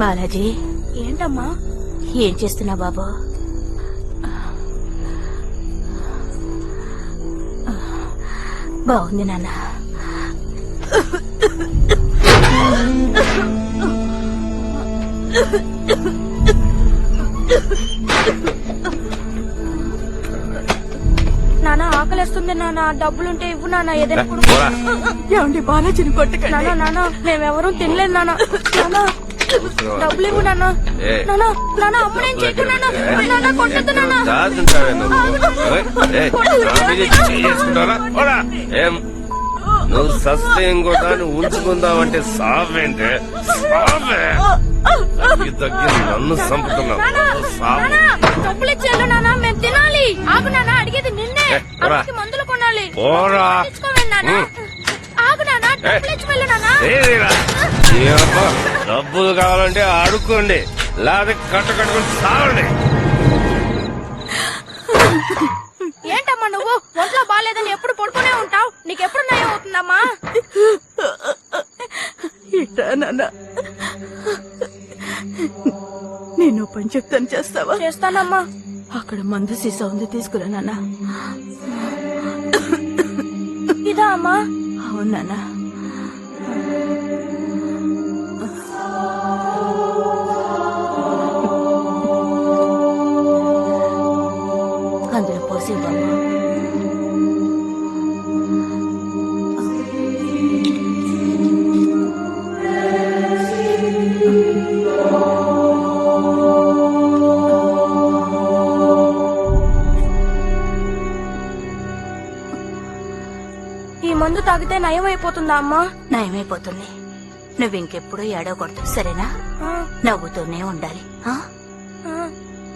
బాలాజీ, ఏంటమ్మా? ఏం చేస్తున్నా బాబు? బాగుంది నాన్న. నాన్న ఆకలిస్తుంది నాన్న, డబ్బులుంటే ఇవ్వు నాన్న, ఏదైనా ఏమండి బాలాజీని కొట్టకండి. నాన్న. నాన్న మేమెవరూ తినలేదు నాన్న. నాన్న డబ్బులు ఇవ్వు నాన్న. నాన్న నాన్న అమ్మనేం చేయకు నాన్న. నాన్న కొట్టద్దు నాన్న. నువ్వు సస్తే ఇంకోదాన్ని ఉంచుకుందామంటే సావేంటే సావే తగ్గి నన్ను చంపుతున్నావు. డబ్బులు ఇచ్చేళ్ళు నాన్న, మేము తినాలి. ఆగు నాన్న, అడిగేది నిన్నే. అక్కడికి మందులు కొనాలి. నాన్న ఆగు నాన్న, డబ్బులు ఇచ్చి వెళ్ళు నాన్న. డబ్బులు కావాలంటే అడుక్కోండి, లేదా కట్టుకొని సావండి. ఏంటమ్మా నువ్వు ఒంట్లో బాగాలేదని ఎప్పుడు పడుకునే ఉంటావు? నీకెప్పుడు నయం అవుతుందమ్మా? ఇట్టా నాన్న, నేను పని చెప్తాను, చేస్తావా? చేస్తానమ్మా. అక్కడ మందు సీసా ఉంది, తీసుకురా నాన్న. ఇదా అమ్మా? అవును నాన్న. అందులో పోసి ఇవ్వమ్మా. ఈ మందు తాగితే నయం అయిపోతుందా అమ్మా? నయమైపోతుంది. నువ్వు ఇంకెప్పుడు ఏడవకూడదు, సరేనా? నవ్వుతూనే ఉండాలి.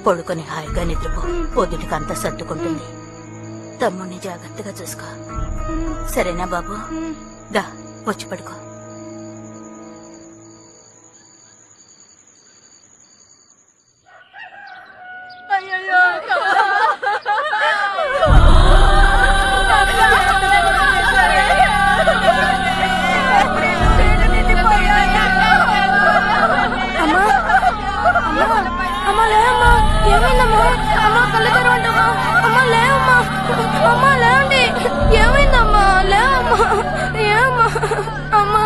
పడుకొని హాయిగా నిద్రపో, పొద్దుటికి అంతా సర్దుకుంటుంది. తమ్ముడిని జాగ్రత్తగా చూసుకో, సరేనా బాబు? దా వచ్చి పడుకో. అమ్మా లేమ్మా, ఏమైందమ్మా? అమ్మా కళ్ళు తెరవంటమ్మా. అమ్మా లేవమ్మా, అమ్మా లేవండి. ఏమైందమ్మా? లేవమ్మా, ఏమ్మా? అమ్మా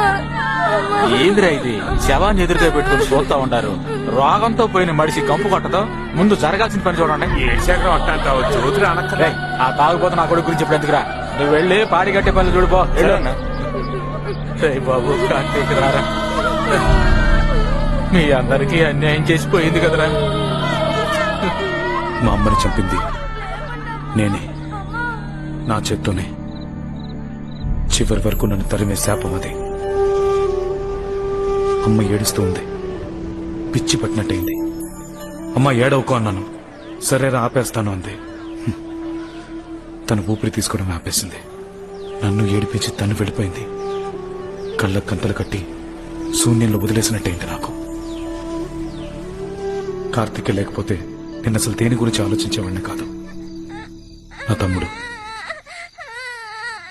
ఏందిరా ఇది? శవాన్ని ఎదురుగా పెట్టుకుని చూస్తా ఉంటారు. రోగంతో పోయిన మడిసి కంపు కొట్టదు. ముందు జరగాల్సిన పని చూడండి. ఆ తాగుపోతే నా కొడుకు గురించి ఇప్పుడు ఎందుకురా? నువ్వు వెళ్ళి పాడి కట్టే పనులు చూడిపో. బాబు కార్తీక్ రారా, మీ అందరికీ అన్యాయం చేసిపోయింది కదరా. మా అమ్మని చంపింది నేనే, నా చేత్తోనే. చివరి వరకు నన్ను తరిమే శాపం అది. అమ్మ ఏడుస్తూ ఉంది, పిచ్చి పట్టినట్టయింది. అమ్మ ఏడవకో అన్నాను, సరేరా ఆపేస్తాను అంది. తను ఊపిరి తీసుకోవడం ఆపేసింది. నన్ను ఏడిపించి తను వెళ్ళిపోయింది. కళ్ళ కంతలు కట్టి శూన్యంలో వదిలేసినట్టయింది నాకు. కార్తీక్ లేకపోతే నేను అసలు దేని గురించి ఆలోచించేవాడిని కాదు. నా తమ్ముడు,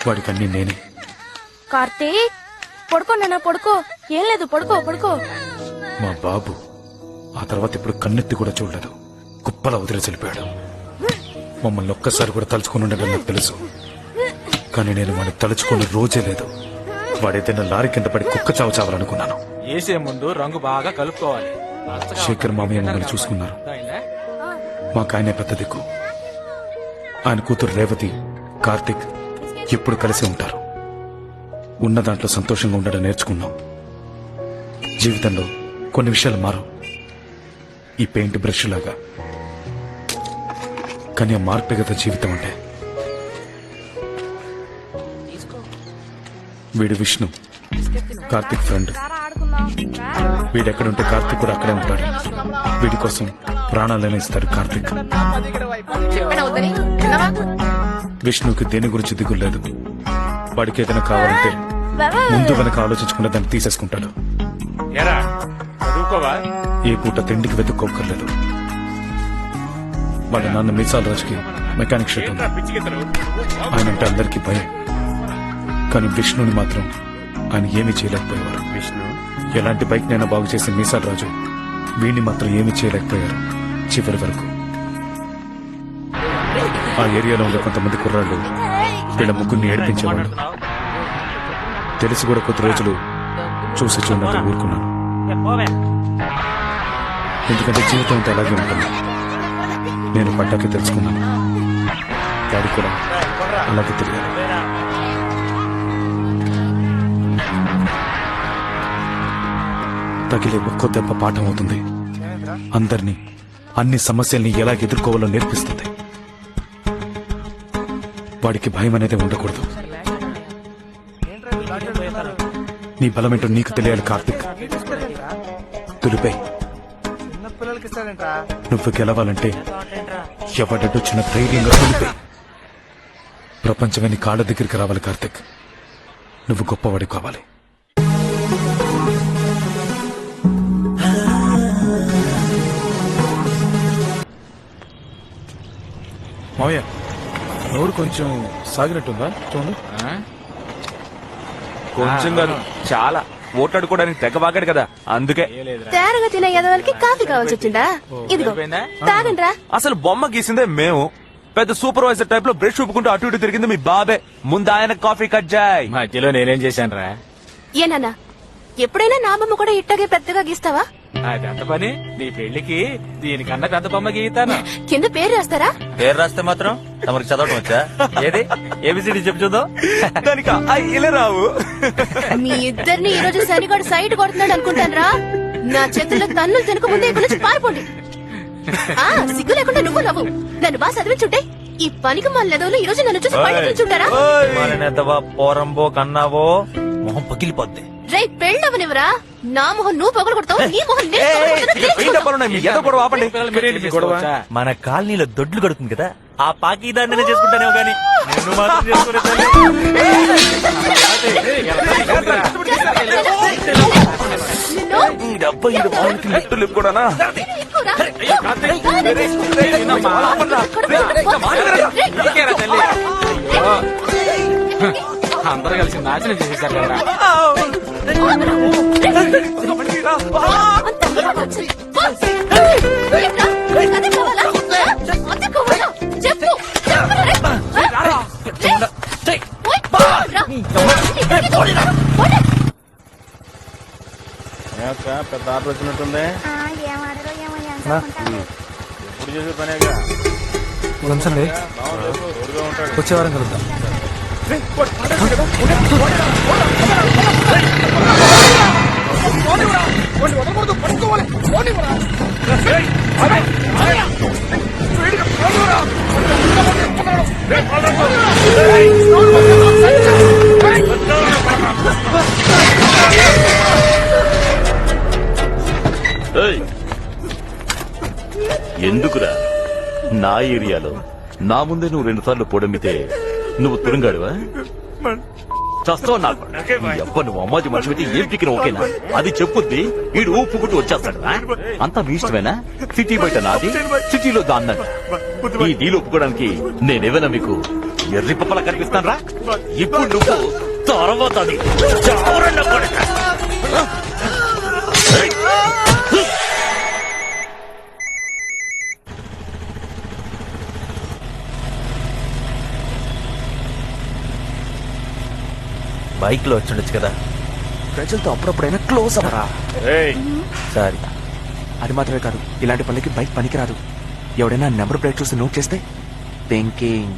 వాడికన్నీ నేనే. కార్తీక్ పడుకో నాన్న, పడుకో. ఏం లేదు, పడుకో పడుకో. మా బాబు ఆ తర్వాత ఇప్పుడు కన్నెత్తి కూడా చూడలేదు, కుప్పలా వదిలేసి వెళ్ళిపోయాడు. మమ్మల్ని ఒక్కసారి కూడా తలుచుకుని ఉండడం నాకు తెలుసు, కానీ నేను వాడిని తలుచుకున్న రోజే లేదు. వాడైతే లారీ కింద పడి కుక్క చావు చావాలనుకున్నాను. వేసే ముందు రంగు బాగా కలుపుకోవాలి. శేఖర్ మామయ్య మమ్మల్ని చూసుకున్నారు. మాకు ఆయనే పెద్ద దిక్కు. ఆయన కూతురు రేవతి, కార్తీక్ ఎప్పుడు కలిసి ఉంటారు. ఉన్న దాంట్లో సంతోషంగా ఉండడం నేర్చుకున్నాం. జీవితంలో కొన్ని విషయాలు మారు, ఈ పెయింట్ బ్రష్ లాగా. కానీ ఆ మార్పే కదా జీవితం అంటే. వీడు విష్ణు, కార్తీక్ ఫ్రెండ్. వీడెక్కడుంటే కార్తీక్ కూడా అక్కడే ఉంటాడు. వీడి కోసం ప్రాణాలనే ఇస్తాడు కార్తీక్. విష్ణుకి దేని గురించి దిగులేదు. వాడికి ఏదైనా కావాలంటే ముందు వెనక ఆలోచించకుండా దాన్ని తీసేసుకుంటాడు. ఏ పూట తిండికి వెతుక్కోకర్లేదు. వాళ్ళ నాన్న మీసాల రాజుకి మెకానిక్ షాప్ ఉంది. ఆయనంటే అందరికీ భయం. కానీ విష్ణుని మాత్రం ఆయన ఏమీ చేయలేకపోయేవారు. విష్ణు ఎలాంటి బైక్ నైనా బాగు చేసి మీసాల రాజు వీడిని మాత్రం ఏమీ చేయలేకపోయారు చివరి వరకు. ఆ ఏరియాలో ఉండే కొంతమంది కుర్రాళ్ళు వీళ్ళ ముగ్గురిని ఏడిపించేవాళ్ళు. తెలిసి కూడా కొద్ది రోజులు చూసి చూడనట్టు ఊరుకున్నాను. ఎందుకంటే జీవితం అంతా అలాగే ఉంటుంది. నేను పడ్డాకే తెలుసుకున్నాను. వాడికి కూడా అలాగే తెలియాలి. తగిలే ఒక్కో దెబ్బ పాఠం అవుతుంది. అందరినీ, అన్ని సమస్యల్ని ఎలా ఎదుర్కోవాలో నేర్పిస్తుంది. వాడికి భయం అనేది ఉండకూడదు. నీ బలమేంటో నీకు తెలియాలి కార్తిక్. తులిపై నువ్వు గెలవాలంటే ఎవడొచ్చిన ధైర్యంగా తులిపై. ప్రపంచమే నీ కాళ్ళ దగ్గరికి రావాలి కార్తిక్. నువ్వు గొప్పవాడి కావాలి. మావయ్య, నోరు కొంచెం సాగినట్టుందా చూడండి. కొంచెం కాదు, చాలా. ఓట్లాడుకోవడానికి తెగ వాగాడు కదా, అందుకే. తేరగా తినే ఎదవలకి కాఫీ కావాల్సి వచ్చిందా? ఇదిగో తాగండ్రా. అసలు బొమ్మ గీసిందే మేము. పెద్ద సూపర్వైజర్ టైప్ లో బ్రష్ చూపుకుంటూ అటు ఇటు తిరిగింది మీ బాబే. ముందు ఆయన కాఫీ కట్ జాయ్. మధ్యలో నేనేం చేశాను రా? ఏనానా, ఎప్పుడైనా నా బొమ్మ కూడా ఇట్టగే పెద్దగా గీస్తావా? అదంత పని. నీ పెళ్లికి దీనికన్నా పెద్ద బొమ్మ గీతాను. కింద పేరు రాస్తారా? పేరు రాస్తే మాత్రం తమరికి చదవటం వచ్చా? ఏది ఏబిసిడి చెప్పు చూద్దాం. దానికి ఇలా రావు. మీ ఇద్దరిని ఈ రోజు శనిగాడు సైడ్ కొడుతున్నాడు అనుకుంటాను. నా చేతుల్లో తన్నులు తినక ముందే ఇక్కడ నుంచి పారిపోండి. సిగ్గు లేకుండా నువ్వు నవ్వు. నన్ను బాగా చదివించుంటే ఈ పనికి మళ్ళీ ఈ రోజు నన్ను చూసి పళ్ళుంటారా? మానేద్దావా పోరంబో కన్నావో మొహం పగిలిపోద్ది. రే పెళ్ళవనివరా? నా మొహం నువ్వు పొగలు కొడతావు, నీ మొహం నేను కొడతాను. మన కాలనీలో దొడ్లు కడుతుంది కదా, ఆ పాకి దాన్ని చేసుకుంటానేమో గాని నిన్ను మాత్రం చేసుకునే కూడా. అందరూ కలిసి నాశనం చేసేసారు కదా. పెద్ద ఆర్డర్ వచ్చినట్టుంది. ఎప్పుడు చేసే పనేగా. వచ్చే వారం కలుద్దాం. ఎందుకురా నా ఏరియాలో నా ముందే నువ్వు 2 సార్లు పొడమితే నువ్వు తురుంగాడువా? చస్తావు నాకు. అబ్బా నువ్వు అమ్మాజీ మనిషి అయితే ఏం పిక్కిన ఓకేనా? అది చెప్పుద్ది వీడు ఊపుకుంటూ వచ్చేస్తాడు. అంతా మీ ఇష్టమేనా? సిటీ బయట నాది, సిటీలో దాన్నది. ఈ డీల్ ఒప్పుకోవడానికి నేనేమైనా మీకు ఎర్రి పప్పలా కనిపిస్తాను రా? ఇప్పుడు నువ్వు తర్వాత అది చావరన్న కొడుకా. బైక్ లో వచ్చిండొచ్చు కదా. ప్రజలతో అప్పుడప్పుడైనా క్లోజ్ అవ్వరా? సారీ. అది మాత్రమే కాదు, ఇలాంటి పనులకి బైక్ పనికిరాదు. ఎవడైనా నెంబర్ ప్లేట్ చూసి నోట్ చేస్తే థింకింగ్.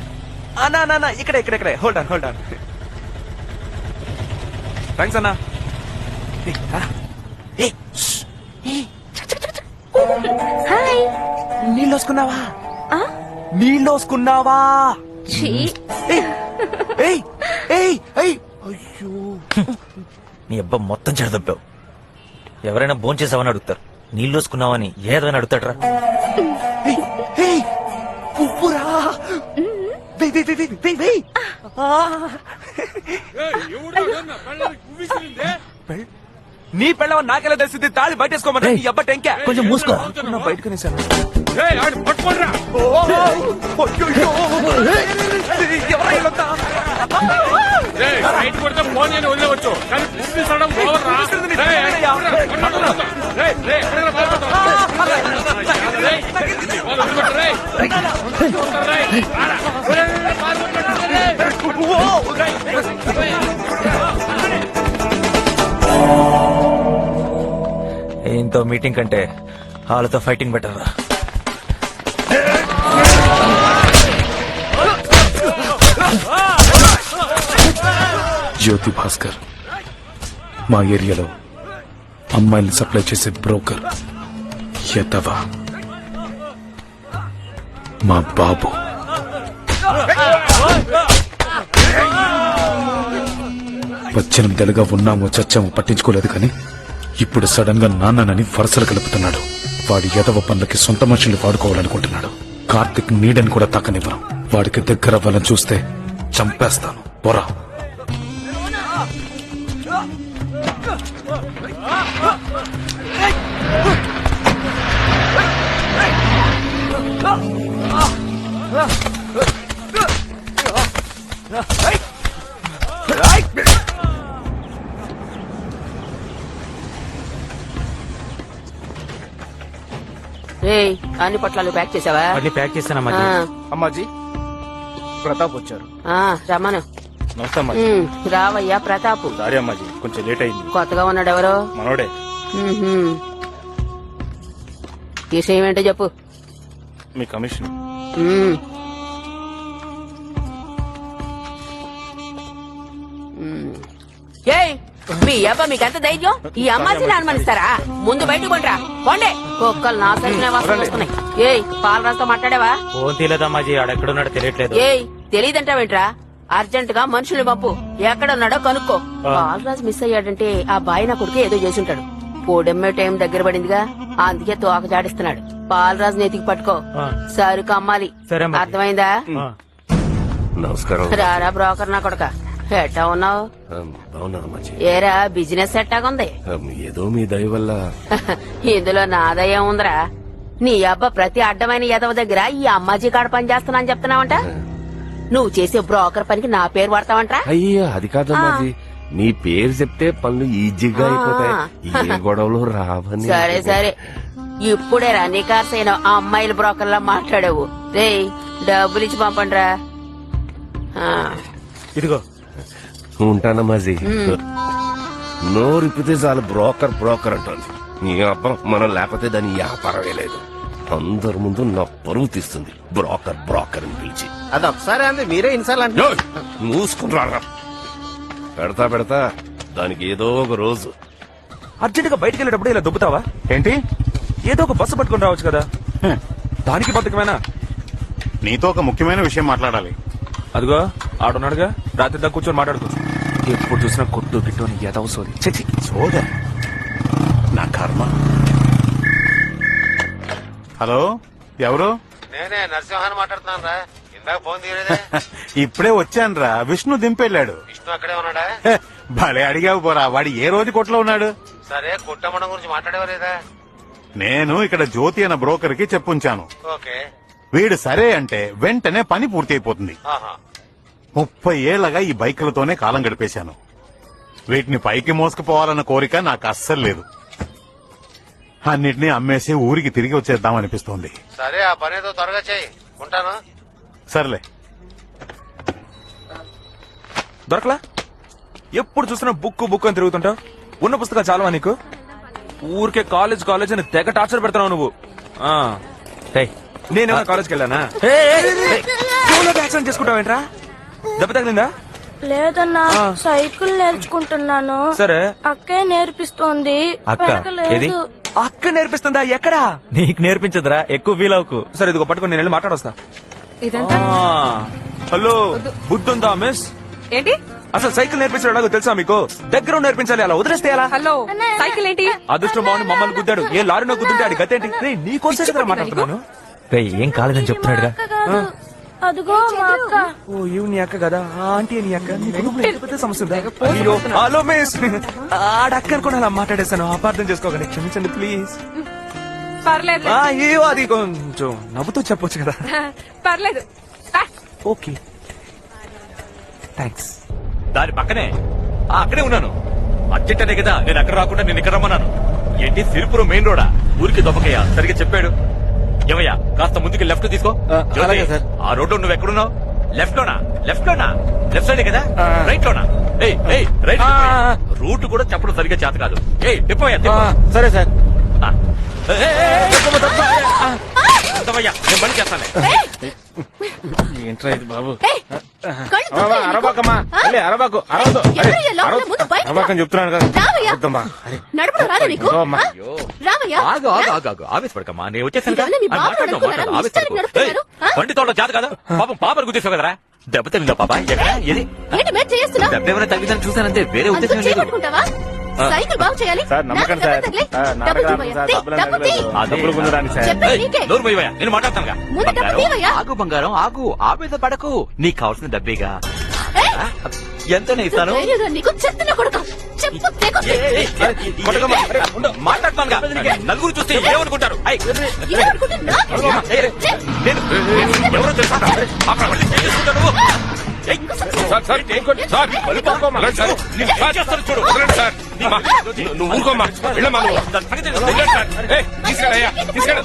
ఇక్కడ హోల్డ్ ఆన్. థ్యాంక్స్ అన్నా. హాయ్. నీళ్ళోసుకున్నావా? నీళ్ళోసుకున్నావా? అయ్యో నీ అబ్బా మొత్తం చెడదబ్బావు. ఎవరైనా భోంచేసావని అడుగుతారు, నీళ్ళోసుకున్నావని ఏదైనా అడుగుతాడ్రా. నీ పెళ్ళవ నాకెలా తెలిసింది? తాళి బయటేసుకోమని నీ అబ్బా టెంకా. కొంచెం మూసుకో. బయటకునేసాను. వదిలేవచ్చు. ఏంతో మీటింగ్ కంటే వాళ్ళతో ఫైటింగ్ బెటర్ రా. జ్యోతి భాస్కర్ మా ఏరియాలో అమ్మాయిల్ని సప్లై చేసే బ్రోకర్. ఎతవా మా బాబు. పద్దెనిమిదేళ్ళుగా ఉన్నామో చచ్చామో పట్టించుకోలేదు కానీ ఇప్పుడు సడన్ గా నాన్ననని వరుసలు కలుపుతున్నాడు. వాడి ఎదవ పనులకి సొంత మనుషుల్ని వాడుకోవాలనుకుంటున్నాడు. కార్తిక్ నీడని కూడా తాకనివ్వను. వాడికి దగ్గర అవ్వాలని చూస్తే చంపేస్తాను. పొరా. ఏయ్, అన్ని పొట్లాలు ప్యాక్ చేసావా? మళ్ళీ ప్యాక్ చేశానమ్మా. ఆ, అమ్మాజీ ప్రతాప్ వచ్చారు. ఆ, రమ్మను. నమస్తే అమ్మాజీ. రావయ్యా ప్రతాపు. సారీ అమ్మాజీ, కొంచెం లేట్ అయింది. కొత్తగా ఉన్నాడు ఎవరో. మనోడే. ఉహుం. విషయం ఏంటో చెప్పు. మీ కమిషన్. ఉమ్. ఉమ్. ఏయ్, మీ అబ్బా మీకెంత ధైర్యం? ఈ అమ్మాయిని అనుమానిస్తారా? ముందు బయటకు పండ్రా, పోండే. కుక్కలు నా సరిగిన వాసన వస్తున్నాయి. ఏయ్, పాలరాజుతో మాట్లాడావా? ఫోన్ తీయలేదమ్మాజీ, ఆడెక్కడున్నాడో తెలియట్లేదు. ఏయ్, తెలీదంటావేంట్రా? అర్జెంట్ గా మనుషులు పంపు, ఎక్కడున్నాడో కనుక్కో. బాలరాజు మిస్ అయ్యాడంటే ఆ బాయ్ నా కొడుకు ఏదో చేసుంటాడు. పోడెమ్మే టైం దగ్గర పడిందిగా, అందుకే తోక జాడిస్తున్నాడు. బాలరాజు నెతికి పట్టుకో, సరుకు అమ్మాలి. సరే అమ్మా. అర్థమైందా? నమస్కారం. రారా బ్రోకర్ నా కొడక, ఎట్టా ఉన్నావు? బాగున్నాను అమ్మాజీ. ఏరా బిజినెస్ ఎట్టాగుంది? ఏదో మీ దయ వల్ల. ఇందులో నాదయం ఉందిరా. నీ అబ్బ ప్రతి అడ్డమైన ఎదవ దగ్గర ఈ అమ్మాజీ కాడ పని చేస్తున్నా అని చెప్తున్నావంట. నువ్వు చేసే బ్రోకర్ పనికి నా పేరు వాడతావంట్రా? అయ్యా అది కాదమ్మాజీ, మీ పేరు చెప్తే పనులు ఈజీగా అయిపోతాయి. ఏ గొడవలు రావని. సరే సరే, ఇప్పుడే రా నికార్సైన ఆ అమ్మాయిల బ్రోకర్లా మాట్లాడావు. రేయ్, డబ్బులు ఇచ్చి పంపండిరా. ఇదిగో. ఉంటానమ్మాజీ. నోరిపితే చాలు బ్రోకర్ బ్రోకర్ అంటుంది. నీ అబ్బా మనం లేకపోతే దాని వ్యాపారమే లేదు. అందరి ముందు నా పరువు తీస్తుంది బ్రోకర్ బ్రోకర్ అని పిలిచి. అదొకసారి అంది మీరే ఇన్సార్లు అంటే ఏయ్, మూసుకుని రారా. పెడతా పెడతా దానికి ఏదో ఒక రోజు. అర్జెంట్ గా బయటికి వెళ్ళేటప్పుడు ఇలా దుబ్బుతావా ఏంటి? ఏదో ఒక బస్సు పట్టుకుని రావచ్చు కదా. దానికి బతుకమేనా? నీతో ఒక ముఖ్యమైన విషయం మాట్లాడాలి. అదిగో ఆడున్నాడుగా, రాత్రి దాకా కూర్చొని మాట్లాడుకోవచ్చు. ఎప్పుడు చూసినా కొట్టు గిట్టు అని ఎదవసోది. చచ్చి చూడ నా కర్మ. హలో, ఎవరు? నేనే నరసింహాన్ని మాట్లాడుతున్నాను రా. ఇందాక ఫోన్ తీయలేదే. ఇప్పుడే వచ్చానురా. విష్ణు దింపెళ్ళాడు. విష్ణు అక్కడే ఉన్నాడా? హే, భలే అడిగావు పోరా. వాడు ఏ రోజు కొట్లో ఉన్నాడు? సరే, కుట్టమ్మడం గురించి మాట్లాడేవారేదా? నేను ఇక్కడ జ్యోతి అన్న బ్రోకర్ కి చెప్పుంచాను. ఓకే. వీడు సరే అంటే వెంటనే పని పూర్తి అయిపోతుంది. ఆహా. 30 ఏళ్లగా ఈ బైకులతోనే కాలం గడిపేశాను. వీటిని పైకి మోసుకుపోవాలన్న కోరిక నాకు అస్సలు లేదు. అన్నిటినీ అమ్మేసి ఊరికి తిరిగి వచ్చేద్దామనిపిస్తోంది. సరే, ఆ పని ఏదో త్వరగా చేయి. ఉంటాను. సర్లే. దొరకలా? ఎప్పుడు చూసినా బుక్ బుక్ అని తిరుగుతుంటావు. ఉన్న పుస్తకాలు చాలవా నీకు? ఊరికే కాలేజ్ కాలేజ్ అని తెగ టార్చర్ పెడతావు నువ్వు. నేనేమన్నా కాలేజ్కి వెళ్ళానా? యాక్సిడెంట్ చేసుకుంటావేంట్రా? దెబ్బ తగిలిందా? లేదన్నా, సైకిల్ నేర్చుకుంటున్నాను. సరే, అక్కే నేర్పిస్తోంది. అక్క? వెనకలేదు. ఏది? అక్క నేర్పిస్తుందా? ఎక్కడా? నీకు నేర్పించదురా, ఎక్కువ ఫీల్ అవుకు. సరే, ఇదిగో పట్టుకొని నేను వెళ్ళి మాట్లాడొస్తా. హలో, బుద్ధుందా మిస్? ఏంటి? అసలు సైకిల్ నేర్పించడం తెలుసా మీకు? దగ్గర నేర్పించాలి, అలా వదిలేస్తే ఎలా? హలో, సైకిల్ ఏంటి? అదృష్టం బాగుంది మమ్మల్ని గుద్దాడు. ఏ లారీలో గుద్దుంటే ఆడి గతేంటి? నీకోసం కదా మాట్లాడుతున్నాను. రే, ఏం కాలేదని చెప్తున్నాడుగా. అక్క కాదు, అదిగో మా అక్క. ఓ, ఇవి నీ అక్క కదా? ఆంటీ నీ అక్క. నీ కుటుంబంలో ఎంత పెద్ద సమస్య ఉందా? అయ్యో, హలో మిస్, ఆడక్క అనుకుని అలా మాట్లాడేస్తాను. అపార్థం చేసుకోకండి, క్షమించండి ప్లీజ్. పర్లేదు, అయ్యో, అది కొంచెం నవ్వుతూ చెప్పొచ్చు కదా. పర్లేదు. Okay, thanks. దాని పక్కనే అక్కడే ఉన్నాను. అర్జెంటనే కదా నేను అక్కడ రాకుండా నేను ఇక్కడ రమ్మన్నాను. ఏంటి సిరిపురం మెయిన్ రోడా? ఊరికి దొప్పకయ్యా సరిగ్గా చెప్పాడు. ఏమయ్యా కాస్త ముందుకి లెఫ్ట్ తీసుకో. జ్యోతి, అలాగే సార్. ఆ రోడ్డు నువ్వు ఎక్కడున్నావు? లెఫ్ట్ లోనా? లెఫ్ట్ సైడ్ కదా? రైట్ లోనా? రైట్. రూట్ కూడా చెప్పడం సరిగ్గా చేత కాదు. సరే సార్. నేను పని చేస్తాను. ఏంట్రా ఇది బాబు? ఏయ్, కళ్ళు తుమ్మయ్యా నీకు? అరబాకమ్మా ఆ? అరబాకు ఎవరయ్యా లోపల? ముందు బయటకు రా. అరబాకని చెప్తున్నాను కదా. రావయ్యా. వద్దమ్మా. అరే, నడపడం రాదా నీకు? అమ్మా. ఆ? రావయ్యా. ఆగు ఆవేశపడకమ్మా, నేను వచ్చేసాను ఇదేమన్నా మీ బాబు అనుకున్నారా? మీ ఇష్టానికి నడుపుతున్నారు? ఆ? బండి తోట చేత కదా. పాపం పాపను గుర్తిస్తావు కదరా. దెబ్బ తగిలిందా పాప? ఎక్కడ? ఏది? ఏంటి మేం చేస్తున్నావు? దెబ్బ ఏమైనా తగ్గిందని చూసానంతే, వేరే ఉద్దేశం లేదు. చేయబట్టుకుంటావా? సైకిల్ బాగు చేయాలి. సార్ నమ్మకం నాకు సార్. డబ్బులు తగిలే. నా డబ్బులు దగ్గర తీవయ్యా. సార్, తీ, డబ్బులు డబ్బులు తీ. ఆ డబ్బులు పొందడానికి సార్. చెప్పేది ఏయ్, నీకే. నోరు మూయవయ్యా, నేను మాట్లాడతానుగా. ముందు డబ్బు బంగారం, తీవయ్యా. ఆగు బంగారం ఆగు, ఆవేశ పడకు. నీకు కావాల్సిన డబ్బేగా. ఏయ్, ఎంతనే ఇస్తాను? ధైర్యంగా నీకు చెత్తన కొడుకు. చెప్పు తెగొచ్చు. కొట్టకమ్మా. అరే, ఉండు, మాట్లాడుతానుగా. నలుగురు చూస్తే ఏమనుకుంటారు? ఏమనుకుంటే నాకు? నేను ఎవరో తెలుసా? అక్కడ మళ్ళీ ఏం చేసుకుంటావు నువ్వు? ఏయ్, సార్ చేస్తాను చూడు. సార్ నువ్వు ఊరుకోమ్మా, వెళ్ళమ్మా నువ్వు. దాని సంగతి నేను తెలియదు. తీసుకెళ్ళయ్యా, తీసుకెళ్ళ.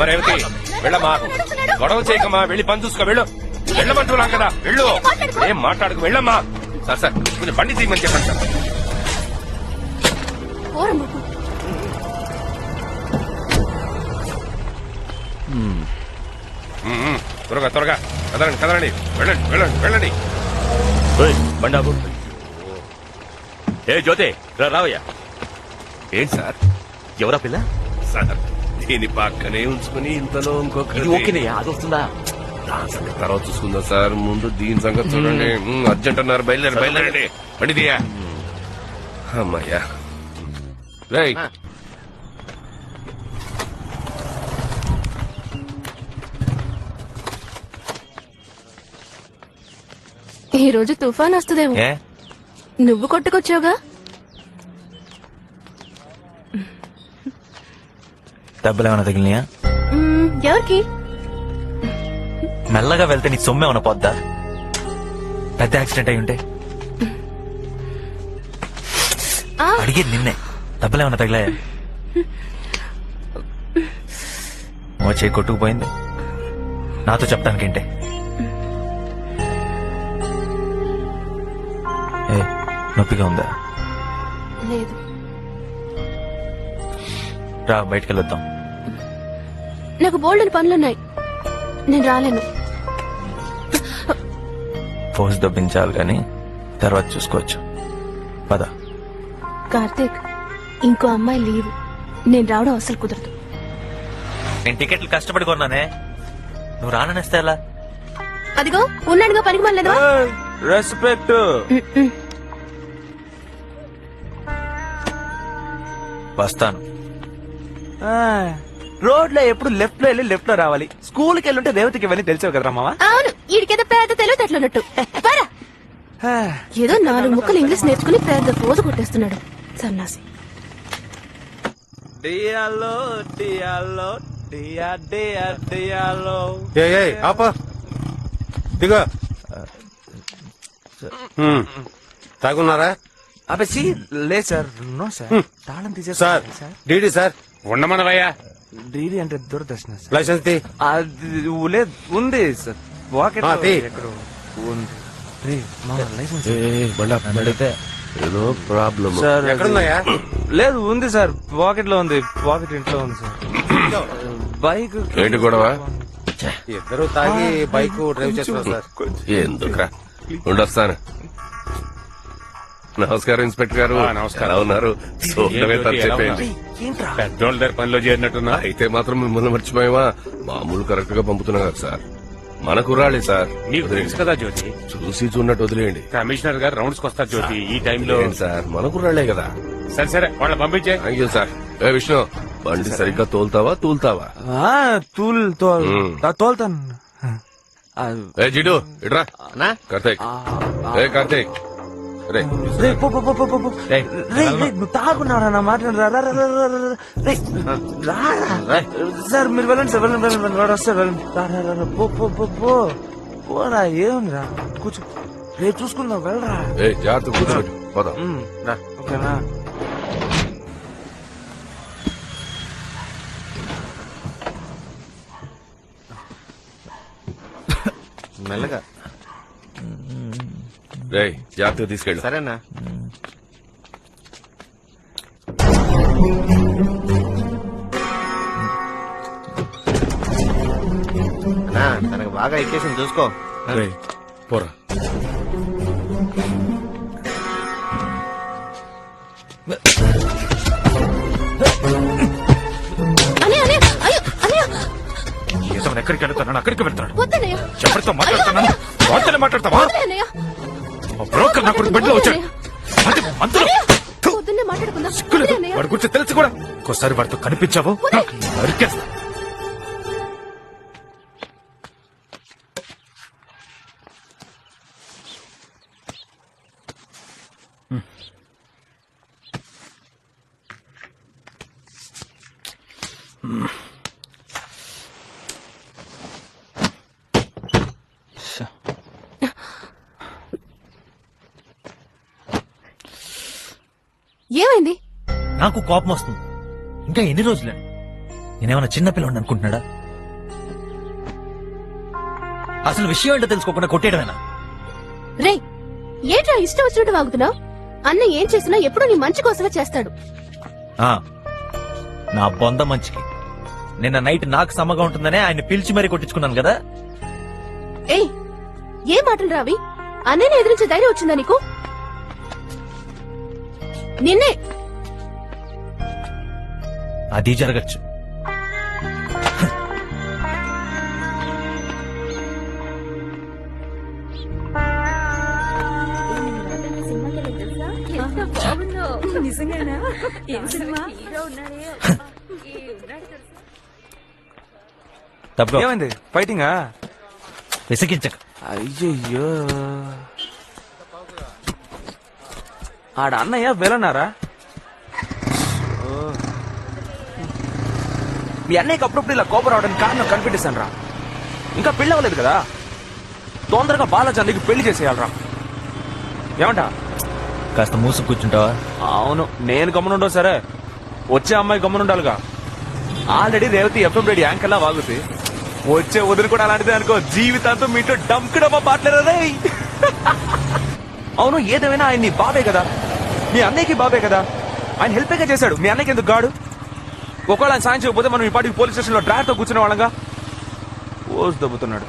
మరి రేవతి వెళ్ళమ్మా, గొడవ చేయకమ్మా, వెళ్ళి పని చూసుకో. వెళ్ళు, వెళ్ళమంటున్నాం కదా, వెళ్ళు. ఏం మాట్లాడకు, వెళ్ళమ్మా. సార్ కొంచెం బండి తీయమని చెప్పండి సార్. పోరమ్మ. త్వరగా కదలండి, వెళ్ళండి. ఓయ్, బండాబు. ఏ జ్యోతి, రావయ్యా. ఏంటి సార్? ఎవరా పిల్ల? సార్ దీని పక్కనే ఉంచుకుని ఇంతలో ఇంకొక ఇది ఓకేనయ్యా, అది వస్తుందా? దాని సంగతి తర్వాత చూసుకుందాం సార్. ముందు దీని సంగతి చూడండి. అర్జెంట్ అన్నారు, బయలుదేరండి. బండి దియా. అమ్మయ్యా. రేయ్, ఈ రోజు తుఫాన్ వస్తుందేమో. ఏ నువ్వు కొట్టుకొచ్చావుగా. దెబ్బలు ఏమైనా తగిలినాయా? ఎవరికి? మెల్లగా వెళ్తే నీ సొమ్మే ఏమైనా పోద్దా? పెద్ద యాక్సిడెంట్ అయి ఉంటే ఆ, అడిగేది నిన్నే. దెబ్బలు ఏమైనా తగిలాయా? వచ్చే కొట్టుకుపోయింది. నాతో చెప్తానికేంటే? ఏ నొప్పిగా ఉందా? లేదు. రా బయటికి వెళ్ళొద్దాం. నాకు బోల్డెన్ పనులున్నాయి, నేను రాలేను. ఫోర్స్ దొబ్బించాలి కానీ తర్వాత చూసుకోవచ్చు. పద. కార్తీక్, ఇంకో అమ్మాయి లీవ్, నేను రావడం అసలు కుదరదు. నేను టికెట్లు కష్టపడి కొన్నానే, నువ్వు రాననేస్తే ఎలా? అదిగో ఉన్నాడుగా పనికి మళ్ళీ. రెస్పెక్ట్. వస్తాను. రోడ్ లో ఎప్పుడు లెఫ్ట్ లో వెళ్ళి లెఫ్ట్ లో రావాలి. స్కూల్ కి వెళ్ళుంటే రేవతికి ఇవన్నీ తెలిసావు కదరా మావా. అవును, ఈడికేదో పెద్ద తెలివితేటలున్నట్టు. పరా. ఏదో 4 ముక్కలు ఇంగ్లీష్ నేర్చుకుని పెద్ద పోజు కొట్టేస్తున్నాడు సన్నాసి. డియాలో డియాలో డియా డియా డియాలో. ఆపా దిగో. తాగున్నారా? అబ్బే లేదు సార్. No sir. తాళం తీసే సార్ డీడీ సార్ ఉండమనవయ్యా. డీడీ అంటే దూరదర్శన సార్. లైసెన్స్ తీ. అది లేదు, ఉంది సార్. వాకెట్ ఆ, తీ. ఎక్కడో ఉంది. రే, మామ, లైసెన్స్ ఏదో ప్రాబ్లమ్. సార్ ఎక్కడున్నాయా? లేదు, ఉంది సార్. పాకెట్ లో ఉంది. పాకెట్ ఇంట్లో ఉంది సార్. బైక్ ఏంటి గొడవ? ఇద్దరు తాగి బైక్ డ్రైవ్ చేస్తున్నారు సార్. ఎందుకురా, ఉండొస్తాను. నమస్కారం ఇన్స్పెక్టర్ గారు. నమస్కారం. ఎలా ఉన్నారు? చూడటమే తప్పిపోయింది. పెద్దోళ్ళ దగ్గర పనిలో చేరినట్టున్నా. అయితే మాత్రం మిమ్మల్ని మర్చిపోయావా? మామూలు కరెక్ట్ గా పంపుతున్నా కదా సార్. మన కుర్రాళ్ళే సార్. నీకు తెలుసు కదా జ్యోతి, చూసి చూడనట్టు వదిలేయండి. కమిషనర్ గారు రౌండ్స్ వస్తారు జ్యోతి ఈ టైంలో. ఏంటి సార్, మన కుర్రాళ్లే కదా. సరే వాళ్ళ పంపించే. Thank you sir. ఏ విష్ణు, బండి సరిగ్గా తోలుతావా తూలుతావా? తోల్తాను. ఏ జిడు ఇట్రా. కార్తీక్, ఏ కార్తీక్, రే నువ్వు తాగున్నావు నా మాట్లాడరా. సార్ మీరు వెళ్ళండి సార్. వెళ్ళండి వాడు వస్తారు. వెళ్ళండి. పోరా. ఏముందిరా, కూర్చో. రేపు చూసుకుందాం. వెళ్ళరా. ఏ జాగ్రత్త కూర్చోబెట్టు. పోదాం. ఓకేనా? మెల్లగా. రేయ్ జాగ్రత్తగా తీసుకెళ్ళు. సరేనా? తనకు బాగా ఎక్కేసింది చూసుకో. రేయ్, పోరా. అన్నయ్య, అయ్యో, అన్నయ్య, ఏదో ఎక్కడికి వెళ్తాను, అక్కడికి వెళ్తాడు. వద్దన్నయ్య, ఎవరితో మాట్లాడుతున్నాను? వాడితోనే మాట్లాడతావా? వద్దన్నయ్య, ఆ బ్రోకర్ నా కొడుకు బెడ్లో వచ్చాడు. అందులో పొద్దున్నే మాట్లాడుకుందాం. సిగ్గులేదు. వద్దన్నయ్య. వాడి గురించి తెలిసి కూడా ఇంకోసారి వాడితో కనిపించావు నరికేస్తా. ఏమైంది? నాకు కోపం వస్తుంది. ఇంకా ఎన్ని రోజులే? నేనేమన్నా చిన్నపిల్లని అనుకుంటున్నాడా? అసలు విషయం ఏంటో తెలుసుకోకుండా కొట్టేయడమేనా? రే, ఏంట్రా ఇష్టం వచ్చినట్టు వాగుతున్నావు? అన్న ఏం చేసినా ఎప్పుడు నీ మంచి కోసమే చేస్తాడు. ఆ, నా బొంద మంచికి. నిన్న నైట్ నాకు సమ్మగా ఉంటుందనే ఆయన పిలిచి మరీ కొట్టించుకున్నాను కదా. ఏయ్, ఏ మాటలు రావి? అన్నయ్యని ఎదిరించే ధైర్యం వచ్చిందా నీకు? నిన్నే. అది జరగచ్చు. తప్పుకో. ఏమైంది? ఫైటింగా? విసిగించక. అయ్యయ్యో, ఆడ అన్నయ్య వెళ్ళన్నారా? మీ అన్నయ్యకి అప్పుడప్పుడు ఇలా కోపం రావడానికి కారణం కనిపెట్టేశాను రా. ఇంకా పెళ్లి అవ్వలేదు కదా, తొందరగా బాలాజానికి పెళ్లి చేసేయాలరా. ఏమంటా? కాస్త మూసు కూర్చుంటావా? అవును, నేను గమనుండో సరే, వచ్చే అమ్మాయి గమనుండాలిగా. ఆల్రెడీ రేవతి ఎఫ్ఎం రెడీ యాంకర్లా వాగుతుంది. వచ్చే వదిలి కూడా అలాంటిదే అనుకో, జీవితాంతం మీతో డంకుడమ్మా పాటలేరే. అవును, ఏదేమైనా ఆయన నీ బాబే కదా, మీ అన్నయ్యకి బాబే కదా. ఆయన హెల్ప్గా చేశాడు, మీ అన్నయ్యకి ఎందుకు గాడు? ఒకవేళ ఆయన సాయం చేయకపోతే మనం ఈ పాటికి పోలీస్ స్టేషన్ లో డ్రైవర్ తో కూర్చునే వాళ్ళంగా. ఓసు దబ్బుతున్నాడు.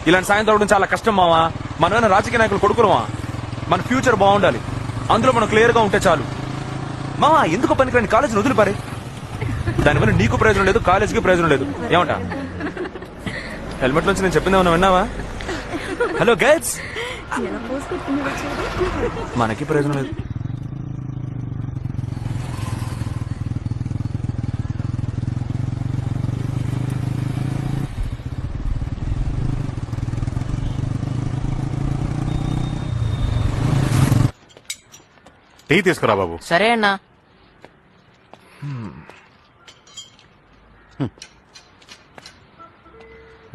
ఇలాంటి సాయం తవ్వడం చాలా కష్టం మావా. మనమైనా రాజకీయ నాయకులు కొడుకురమా? మన ఫ్యూచర్ బాగుండాలి, అందులో మనం క్లియర్ గా ఉంటే చాలు. మావా, ఎందుకు పనికిరాని కాలేజీని వదిలిపారే. దానివల్ల నీకు ప్రయోజనం లేదు, కాలేజీకి ప్రయోజనం లేదు. ఏమంటా? హెల్మెట్ నుంచి నేను చెప్పింది ఏమన్నా విన్నావా? హలో గర్ల్స్, మనకి ప్రయోజనం లేదు. టీ తీసుకురా బాబు. సరే అన్నా.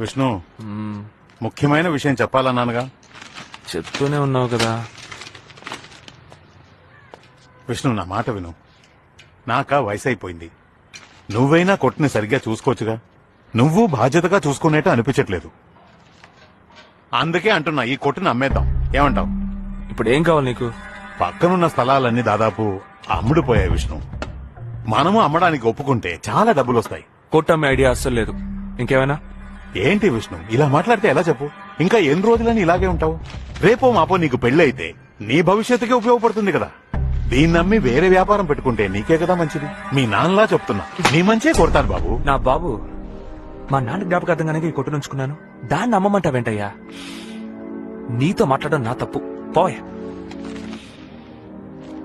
విష్ణు, ముఖ్యమైన విషయం చెప్పాలన్నానుగా. చెప్తూనే ఉన్నావు కదా. విష్ణు, నా మాట విను. నాకా వయసు అయిపోయింది. నువ్వైనా కొట్టుని సరిగ్గా చూసుకోవచ్చుగా. నువ్వు బాధ్యతగా చూసుకునేట్టు అనిపించట్లేదు. అందుకే అంటున్నా, ఈ కొట్టుని అమ్మేద్దాం. ఏమంటావు? ఇప్పుడు ఏం కావాలి నీకు? పక్కనున్న స్థలాలన్నీ దాదాపు అమ్ముడుపోయాయి విష్ణు. మనము అమ్మడానికి ఒప్పుకుంటే చాలా డబ్బులు వస్తాయి. కొట్టమ్మే ఐడియా అస్సలు లేదు. ఇంకేమైనా? ఏంటి విష్ణు, ఇలా మాట్లాడితే ఎలా చెప్పు? ఇంకా ఎన్ని రోజులని ఇలాగే ఉంటావు? రేపో మాపో నీకు పెళ్లి అయితే నీ భవిష్యత్తుకి ఉపయోగపడుతుంది కదా. దీన్ని నమ్మి వేరే వ్యాపారం పెట్టుకుంటే నీకే కదా మంచిది. మీ నాన్నలా చెప్తున్నా, నీ మంచే కోరుతాను బాబు. నా బాబు, మా నాన్న జ్ఞాపకార్థం కనుక ఈ కొట్టు నుంచుకున్నాను, దాన్ని అమ్మమంటావేంటయ్యా? నీతో మాట్లాడడం నా తప్పు. పోయా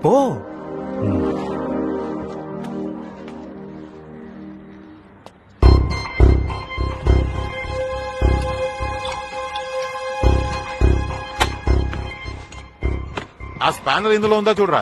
పో. ఆ స్పానర్ ఇందులో ఉందా చూడరా.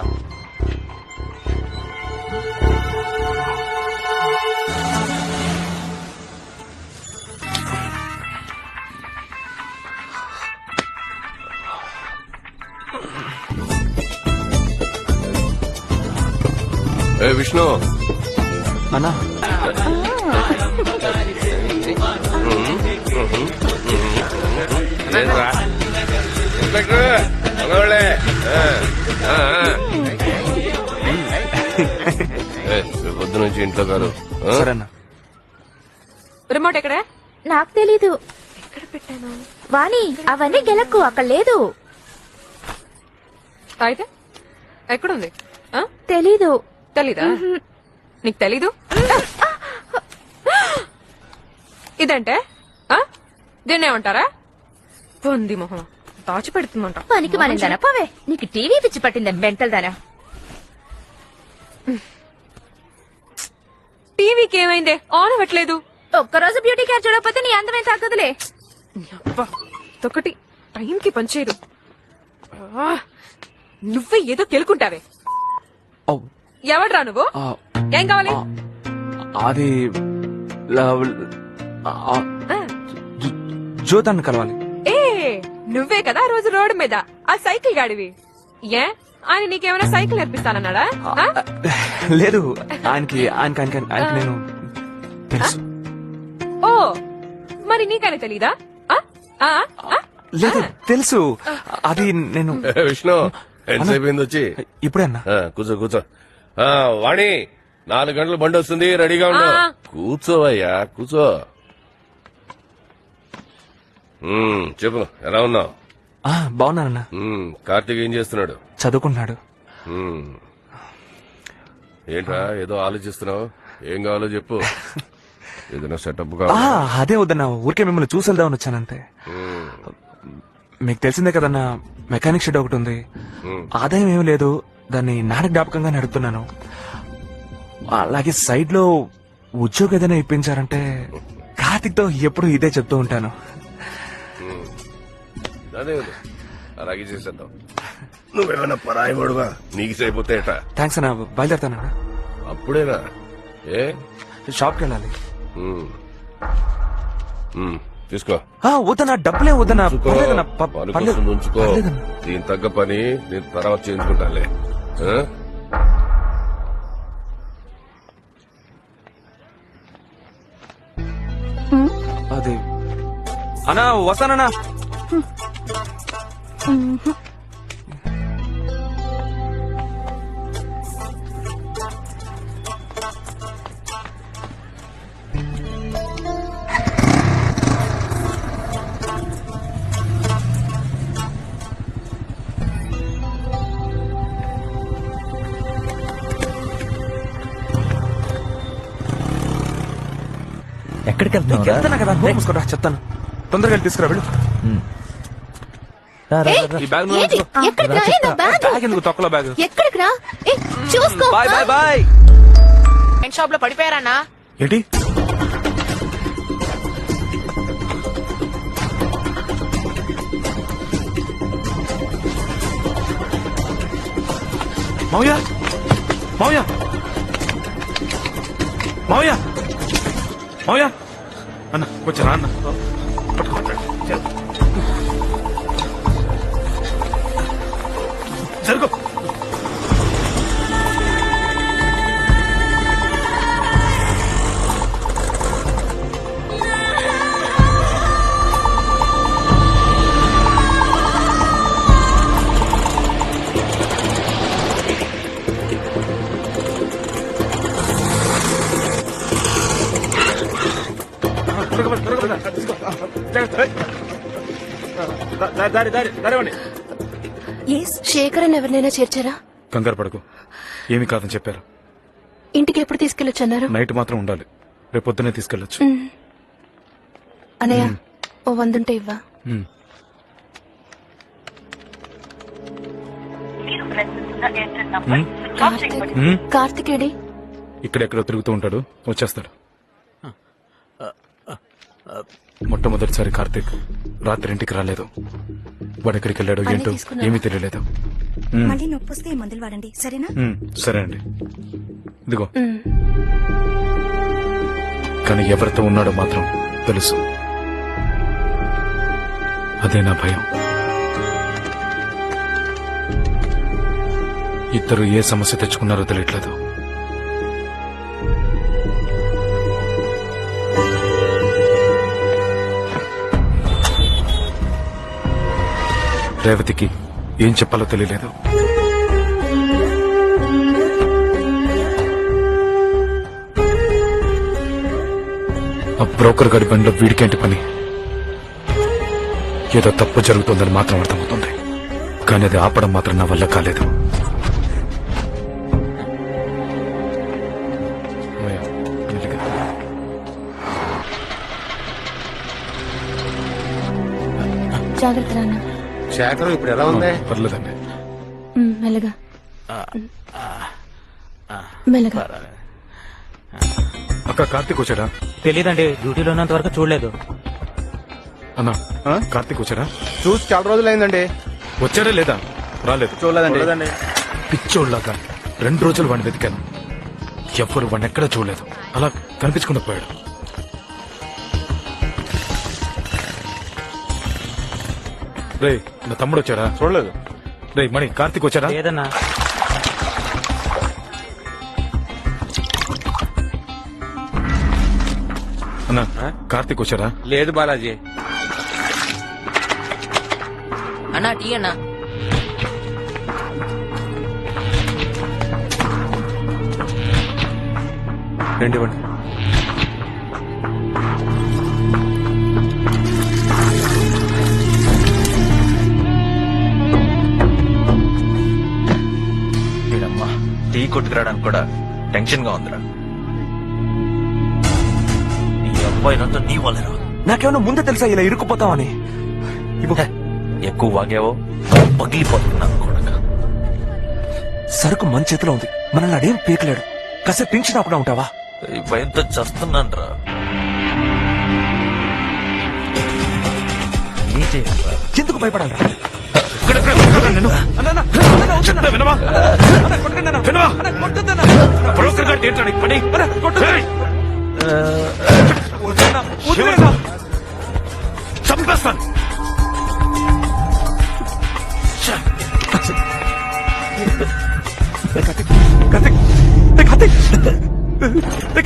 ఏ విష్ణు, అన్నా, ఏంట్రా ఇన్స్పెక్టర్ మగవాళ్ళే పొద్దు నుంచి ఇంట్లో కాదు సరేనా రిమోట్ ఎక్కడ? నాకు తెలీదు. ఎక్కడ పెట్టాను? వాణి అవన్నీ గెలకు అక్కడ లేదు. అయితే ఎక్కడుంది? తెలీదు. తెలీదా? నీకు తెలీదు? ఇదంటే దీన్నేమంటారా? పొంది మొహం దాచి పెడుతుందంట. పనికి మానిందనా పోవే. నీకు టీవీ పిచ్చి పట్టిందని మెంటల్ దానా? టీవీకి ఏమైందే? ఆన్ అవ్వట్లేదు. ఒక్కరోజు బ్యూటీ కేర్ చూడకపోతే నీ అందమే తగ్గదులే. ఒకటి టైంకి పనిచేయదు. నువ్వే ఏదో గెలుకుంటావే. ఎవడ్రా నువ్వు? ఏం కావాలి? అది జ్యోతాన్ని కలవాలి. ఏ నువ్వే కదా రోజు రోడ్డు మీద ఆ సైకిల్ గాడివి. ఏ ఆయన నీకేమైనా సైకిల్ నేర్పిస్తానన్నాడా? లేదు, ఆయనకి నేను తెలుసు. ఓ మరి నీకని తెలీదా? లేదు తెలుసు. అది నేను విష్ణు ఎంతసేపు అయింది వచ్చి? ఇప్పుడే అన్నా. కూర్చో కూర్చో. వాణి 4 గంటలు బండి వస్తుంది, రెడీగా ఉండు. కూర్చోవయ్యా కూర్చో. చెప్పు, ఎలా ఉన్నావు? బాగున్నానన్నా. కార్తీక్ ఏం చేస్తున్నాడు? చదువుకుంటున్నాడు. ఏంట్రా ఏదో ఆలోచిస్తున్నావు? ఏం కావాలో చెప్పు. ఏదైనా సెటప్ అదే వద్దన్నా, ఊరికే మిమ్మల్ని చూసి వెళ్దామని వచ్చానంతే. మీకు తెలిసిందే కదన్నా, మెకానిక్ షెడ్ ఒకటి ఉంది. ఆదాయం ఏమీ లేదు, దాన్ని నాన్న జ్ఞాపకంగా నడుపుతున్నాను. అలాగే సైడ్ లో ఉద్యోగం ఏదైనా ఇప్పించారంటే కార్తిక్ తో ఎప్పుడు ఇదే చెప్తూ ఉంటాను. అదే అలాగే చేసేద్దాం. నువ్వేమైనా పరాయవాడుగా నీకు సరిపోతే థ్యాంక్స్ అన్నా, బయలుదేరుతానన్నా. అప్పుడేనా? ఏ షాప్కి వెళ్ళాలి. తీసుకో. వద్దన్నా, డబ్బులే వద్దన్నా. ఉంచుకో. దీని తగ్గ పని నేను తర్వాత చేయించుకుంటానులే. అది అన్నా వస్తానన్నా. ఎక్కడికి వెళ్తున్నా కదా, మూసుకోరా చెప్తాను. తొందరగా వెళ్ళి తీసుకురా, వెళ్ళు. ఈ బ్యాగ్ నువ్వు ఉంచుకో. బ్యాగ్ ఎందుకు? తొక్కలో బ్యాగ్. ఎక్కడికి రా? చూసుకో. Bye bye bye. షాప్ లో పడిపోయారన్నా? ఏంటి? మావయ్య మావయ్య మావయ్య మావయ్య అన్న కొంచెం రా అన్న. జరుగు. శేఖరన్ ఎవరినైనా చేర్చారా? కంగారు పడకు, ఏమీ కాదని చెప్పారు. ఇంటికి ఎప్పుడు తీసుకెళ్ళొచ్చన్నారు? నైట్ మాత్రం ఉండాలి, రేపు పొద్దునే తీసుకెళ్లొచ్చు. అనయ్య, ఓ 100 ఉంటే ఇవ్వా. కార్తిక్ ఏడి? ఇక్కడెక్కడో తిరుగుతూ ఉంటాడు, వచ్చేస్తాడు. మొట్టమొదటిసారి కార్తీక్ రాత్రి ఇంటికి రాలేదు. వాడెక్కడికి వెళ్ళాడో ఏంటో ఏమీ తెలియలేదు. మళ్ళీ నొప్పి వస్తే మందులు వాడండి, సరేనా? సరే అండి, ఇదిగో. కానీ ఎవరితో ఉన్నాడో మాత్రం తెలుసు. అదే నా భయం. ఇద్దరు ఏ సమస్య తెచ్చుకున్నారో తెలియట్లేదు. రేవతికి ఏం చెప్పాలో తెలియలేదు. ఆ బ్రోకర్ గడి బండిలో వీడికేంటి పని? ఏదో తప్పు జరుగుతుందని మాత్రం అర్థమవుతుంది, కానీ అది ఆపడం మాత్రం నా వల్ల కాలేదు. జాగ్రత్త నాన్న. శేఖరం ఇప్పుడు ఎలా ఉంది? పర్లేదండి. మెల్లగా మెల్లగా. అక్క కార్తీక్ వచ్చాడా? తెలియదండి, డ్యూటీలో ఉన్నంత వరకు చూడలేదు. అన్నా కార్తీక్ వచ్చాడా? చూసి చాలా రోజులు అయిందండి. వచ్చాడా లేదా? రాలేదు. చూడలేదండి. పిచ్చోళ్ళగా 2 రోజులు వాడిని వెతికాను, ఎవ్వరు వాడిని ఎక్కడా చూడలేదు. అలా కనిపించకుండా పోయాడు. రే నా తమ్ముడు వచ్చాడా? చూడలేదు. రే మణి కార్తీక్ వచ్చాడా? లేదన్నా. అన్నా కార్తీక్ వచ్చాడా? లేదు బాలాజీ. అన్నా టీ అన్నా. రండి ఇవ్వండి. వీడమ్మా టీ కొట్టుకురావడానికి కూడా టెన్షన్ గా ఉందిరా. ఈ అబ్బాయినంతా నీ వల్లరా. నాకేమన్నా ముందే తెలుసా ఇలా ఇరుక్కుపోతామని? ఎక్కువ వాగావో పగిలిపోతున్నాను కూడా. సరుకు మన చేతిలో ఉంది, మనల్ని అడేం పీకలేడు. కాసేపు పింఛన్ అప్పుడు ఉంటావా? ఈ భయంతో చస్తున్నాను రా. ఏం చేయాలి? ఎందుకు భయపడాలి? చంపేస్తాను.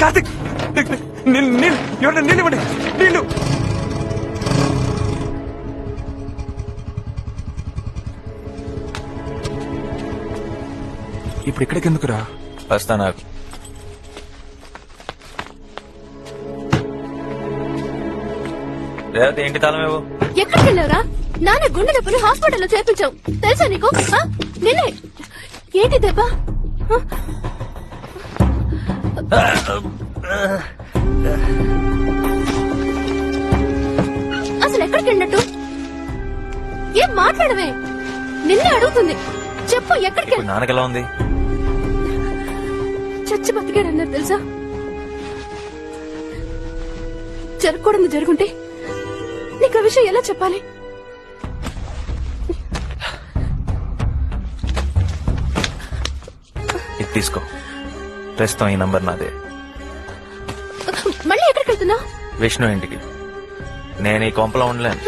కార్తిక్ నీళ్ళు ఇవ్వండి. నీళ్ళు ఇప్పుడు ఇక్కడికి ఎందుకురా? వస్తా నాకు. రేవతి ఏంటి తాళమేవు? ఎక్కడికి వెళ్ళావురా? నాన్న గుండె దెబ్బని హాస్పిటల్లో చేర్పించావు తెలుసా నీకు? నిన్నే ఏంటి దెబ్బ? అసలు ఎక్కడికి వెళ్ళినట్టు? ఏం మాట్లాడవే? నిన్నే అడుగుతుంది, చెప్పు ఎక్కడికి? నాన్నకి ఎలా ఉంది? చచ్చి బతికాడన్నారు తెలుసా? జరగకూడదు జరుగుంటే నీకు ఆ విషయం ఎలా చెప్పాలి? ఇది తీసుకో, ప్రస్తుతం ఈ నంబర్ నాదే. మళ్ళీ ఎక్కడికి వెళ్తున్నావు? విష్ణు ఇంటికి. నేను ఈ కొంపలో ఉండలేను.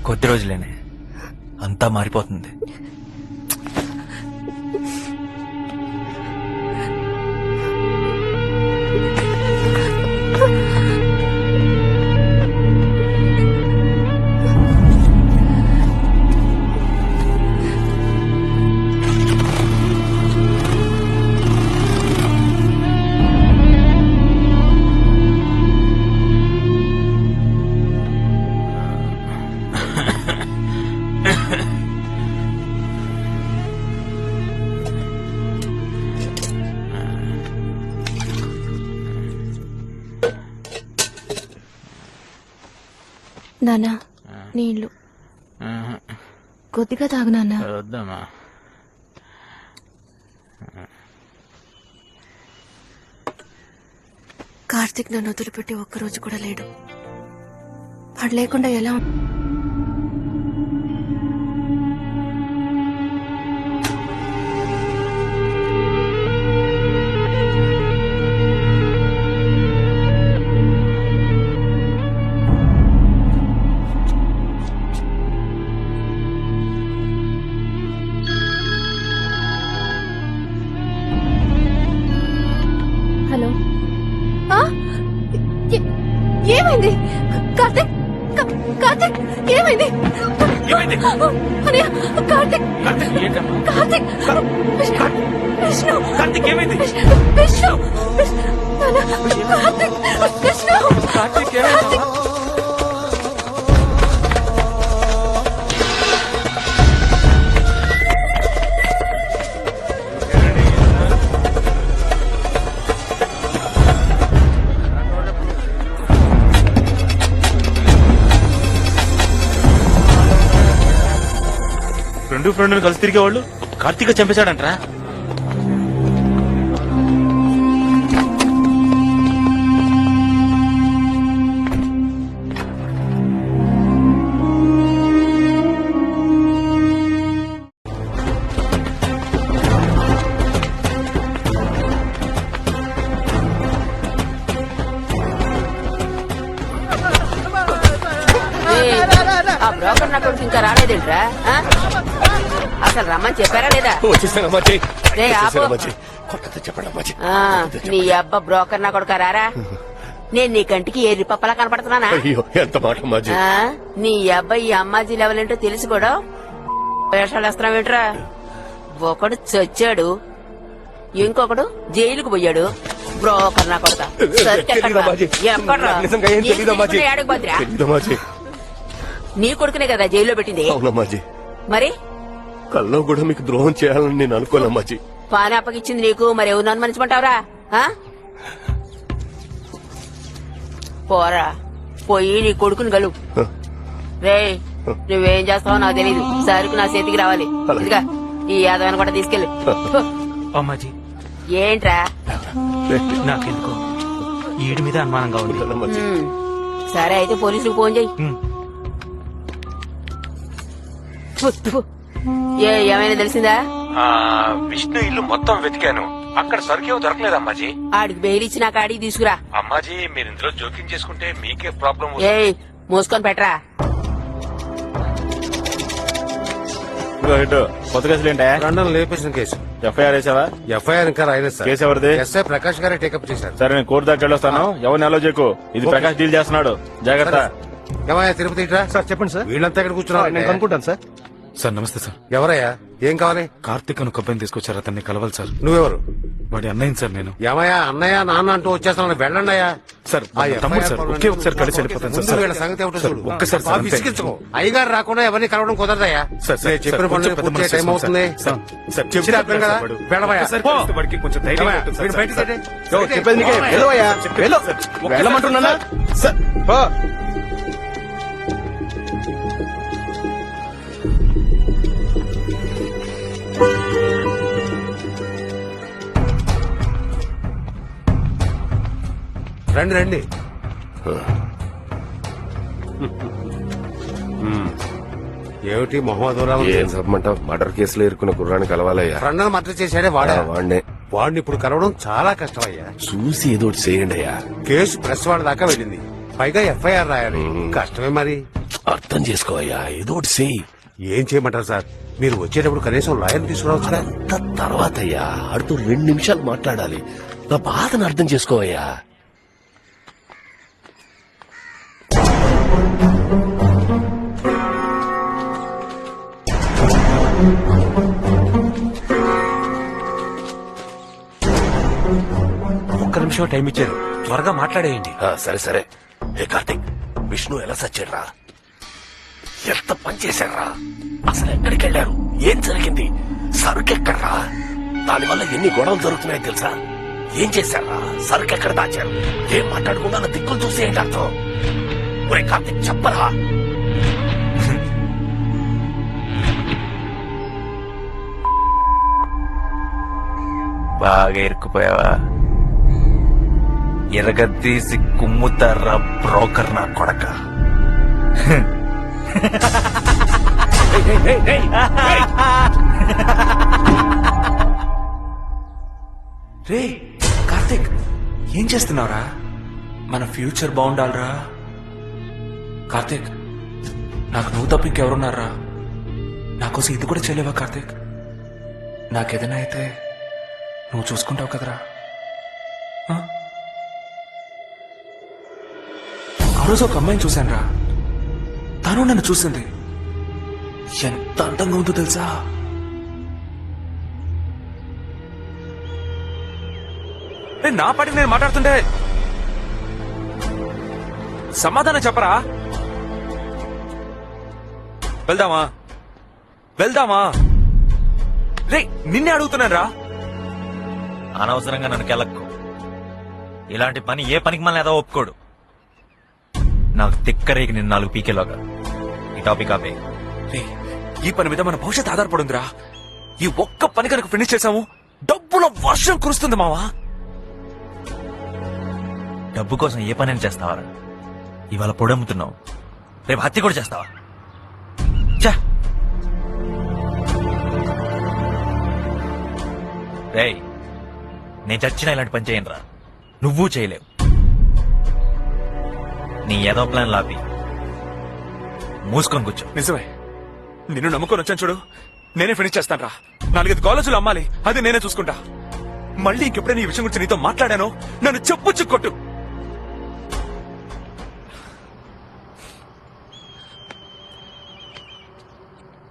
కొద్ది రోజులేనే అంతా మారిపోతుంది. నానా నీళ్లు కొద్దిగా తాగు నాన్న. వద్దమ్మా. కార్తీక్ నన్ను వదిలిపెట్టి ఒక్కరోజు కూడా లేడు. వాడు లేకుండా ఎలా ఏమైంది? కార్తీక్ కార్తిక్ ఏమైంది అన్నయ్య, కార్తిక్ కార్తిక్ విష్ణు కార్తిక్ ఏమైంది? విష్ణు నాన్న, కార్తిక్ విష్ణు కార్తిక్ ఏమైంది? ఫ్రెండ్ కలిసి తిరిగేవాళ్ళు కార్తీక చంపేశాడంట్రా. ఆ బ్రోకర్ నా కొడుకు ఇంకా రాలేదేంట్రా? ఆ? అసలు రమ్మని చెప్పారా లేదా? వచ్చేసానమ్మాజీ, రే, ఆపు. చెప్పండి. ఆ, నీ అబ్బ బ్రోకర్ నా కొడుకు రారా? నేను నీ కంటికి ఏ రిపప్పలా కనపడుతున్నానా? అయ్యో ఎంత మాట అమ్మాజీ. ఆ, నీ అబ్బాయి ఈ అమ్మాజీ లెవెల్ ఏంటో తెలిసి కూడా వేషాలు వేస్తున్నావేంట్రా? ఒకడు చచ్చాడు, ఇంకొకడు జైలుకు పోయాడు. బ్రోకర్ నా కొడుక తెలీదమ్మాజీ. నిజంగా ఏం తెలీదమ్మాజీ. తెలీదమ్మాజీ. నీ కొడుకునే కదా జైల్లో పెట్టింది. అవునమ్మాజీ, మరి కల్లో కూడా మీకు ద్రోహం చేయాలని నేను అనుకోనమ్మాజీ. పాని అప్పగిచ్చింది నీకు, మరి ఎవరు అనుమానించమంటావురా? ఆ? పోరా, పోయి నీ కొడుకుని గలు. రే, నువ్వేం చేస్తావో నాకు తెలీదు, సరుకు నా చేతికి రావాలి. ఇదిగా ఈ యాదవని కూడా తీసుకెళ్ళు. అమ్మాజీ ఏంట్రా? నాకెందుకో ఈడి మీద అనుమానంగా ఉంది. ఉమ్, సరే అయితే పోలీసులకు ఫోన్ చెయ్యి. ఏమైనా తెలిసిందా? విష్ణు ఇల్లు మొత్తం వెతికాను, అక్కడ సరుకేమో దొరకలేదు అమ్మాజీ. ఆడికి బెయిల్ ఇచ్చి నాకు ఆడికి తీసుకురా. అమ్మాజీ, మీరు ఇందులో జోక్యం చేసుకుంటే మీకే ప్రాబ్లం. ఏయ్, మూసుకొని పెట్టరా. కొత్త కేసులు ఏంటా? లండన్ లేపేసిన కేసు. ఎఫ్ఐఆర్ వేసావా? ఎఫ్ఐఆర్ ఇంకా రాయలేదు సార్. కేసు ఎవరిది? ఎస్ఐ ప్రకాష్ గారే టేకప్ చేశారు. సరే, నేను కోర్టు దాకా వెళ్ళొస్తాను. ఎవరిని అలో చేయకు. ఇది ప్రకాష్ డీల్ చేస్తున్నాడు, జాగ్రత్త. ఏమయ్యా తిరుపతి ఇట్రా. సార్ చెప్పండి సార్. వీళ్ళంతా ఇక్కడ కూర్చున్నారు. నేను కనుక్కుంటాను సార్. సార్ నమస్తే సార్. ఎవరయ్యా, ఏం కావాలి? కార్తిక్ అని ఒక అబ్బాయిని తీసుకొచ్చారు, అతన్ని కలవాలి సార్. నువ్వెవరు? వాడి అన్నయ్య సార్ నేను. ఏమయ్యా, అన్నయ్య నాన్న అంటూ వచ్చేస్తాను, వెళ్ళండి అయ్యా. సార్ తమ్ముడు సార్, ఒకే ఒకసారి కలిసి వెళ్ళిపోతాను ముందు సార్. వీళ్ళ సంగతి ఏమిటో చూడు. ఒక్కసారి సార్, అంతే. విసిగించుకో. అయ్యగారు రాకుండా ఎవరిని కలవడం కుదరదయ్యా. సార్, సార్, నేను చెప్పిన సార్, పనులు కొంచెం పెద్ద పూర్తి మనసు టైం అవుతుంది. సార్, సార్, చెప్తే అర్థం కదా, వాడు. వెళ్ళవయ్యా. ఒక్కసారి పో. కలిస్తే వాడికి కొంచెం ధైర్యం ఏమయ్యా, ఉంటుంది సార్. వీడు బయటికి సార్, రండి. సార్, చెప్పేది నీకే. వెళ్ళవయ్యా, వెళ్ళు. వెళ్ళమంటున్నానా? సార్, పో. రండి రండి. ఏమిటి మొహమ్మద్ ఏం చెప్పమంటావు? మర్డర్ కేసులో ఇరుకున్న కుర్రాన్ని కలవాలయ్యా. ఫ్రెండ్ మర్డర్ చేశాడే వాడా? వాడినే. వాడిని ఇప్పుడు కలవడం చాలా కష్టమయ్యా. చూసి ఏదో ఒకటి చేయండి అయ్యా. కేసు ప్రెస్ వాడి దాకా వెళ్ళింది, పైగా ఎఫ్ఐఆర్ రాయాలి. కష్టమే మరి. అర్థం చేసుకోవయ్యా, ఏదో ఒకటి చేయి. ఏం చేయమంటారు సార్? మీరు వచ్చేటప్పుడు కనీసం లాయర్ తీసుకురావచ్చు కదా. తర్వాత అయ్యా, ఆడుతూ 2 నిమిషాలు మాట్లాడాలి. నా బాధను అర్థం చేసుకోవయ్యా. ఒక్క నిమిషం టైం ఇచ్చారు, త్వరగా మాట్లాడేయండి. సరే సరే. ఏ కార్తీక్, విష్ణు ఎలా సచ్చాడ్రా? ఎంత పని చేశాడ్రా? అసలు ఎక్కడికి వెళ్ళారు? ఏం జరిగింది? సరుకెక్కడ్రా? దానివల్ల ఎన్ని గొడవలు జరుగుతున్నాయో తెలుసా? ఏం చేశారా? సరుకెక్కడ దాచారు? ఏం మాట్లాడకుండా నా దిక్కులు చూసి ఏంటి అర్థం? ఒరే కార్తీక్, చెప్పరా? బాగా ఇరుక్కుపోయావా? ఎరగదీసి కుమ్ముతారా బ్రోకర్ నా కొడక. రే కార్తిక్, ఏం చేస్తున్నావురా? మన ఫ్యూచర్ బాగుండాలరా కార్తిక్. నాకు నువ్వు తప్ప ఇంకెవరున్నారా? నాకోసం ఇది కూడా చేయలేవా కార్తిక్? నాకేదైనా అయితే నువ్వు చూసుకుంటావు కదరా? ఆ రోజు ఒక అమ్మాయిని చూశాను రా, తను నన్ను చూసింది ఎంత అందంగా ఉందో తెలుసా? నా పాటికి నేను మాట్లాడుతుంటే సమాధానం చెప్పరా? వెళ్దామా వెళ్దామా? రే నిన్నే అడుగుతున్నాను రా. అనవసరంగా నన్ను కెలక్కు. ఇలాంటి పని ఏ పనికి మళ్ళీ ఏదో ఒప్పుకోడు. నాకు తిక్కరేగి నిన్ను 4 పీకేలోగా ఈ టాపిక్ ఆపే. రే ఈ పని మీద మన భవిష్యత్తు ఆధారపడుందిరా. ఈ ఒక్క పని కనుక ఫినిష్ చేసాము డబ్బుల వర్షం కురుస్తుంది మావా. డబ్బు కోసం ఏ పనైనా చేస్తావా? ఇవాళ పొడమ్ముతున్నావు, రేపు హత్య కూడా చేస్తావా? చా రేయ్, నేను చచ్చినా ఇలాంటి పని చేయను రా. నువ్వు చేయలేవు. నీ ఏదో ప్లాన్ లాపి మూసుకొని కూర్చో. నిజమే, నిన్ను నమ్ముకొని వచ్చాను చూడు. నేనే ఫినిష్ చేస్తాను రా. 4-5 కాలేజీలు అమ్మాలి, అది నేనే చూసుకుంటా. మళ్ళీ ఇంకెప్పుడైనా ఈ విషయం గురించి నీతో మాట్లాడాను నన్ను చెప్పు చిక్కొట్టు.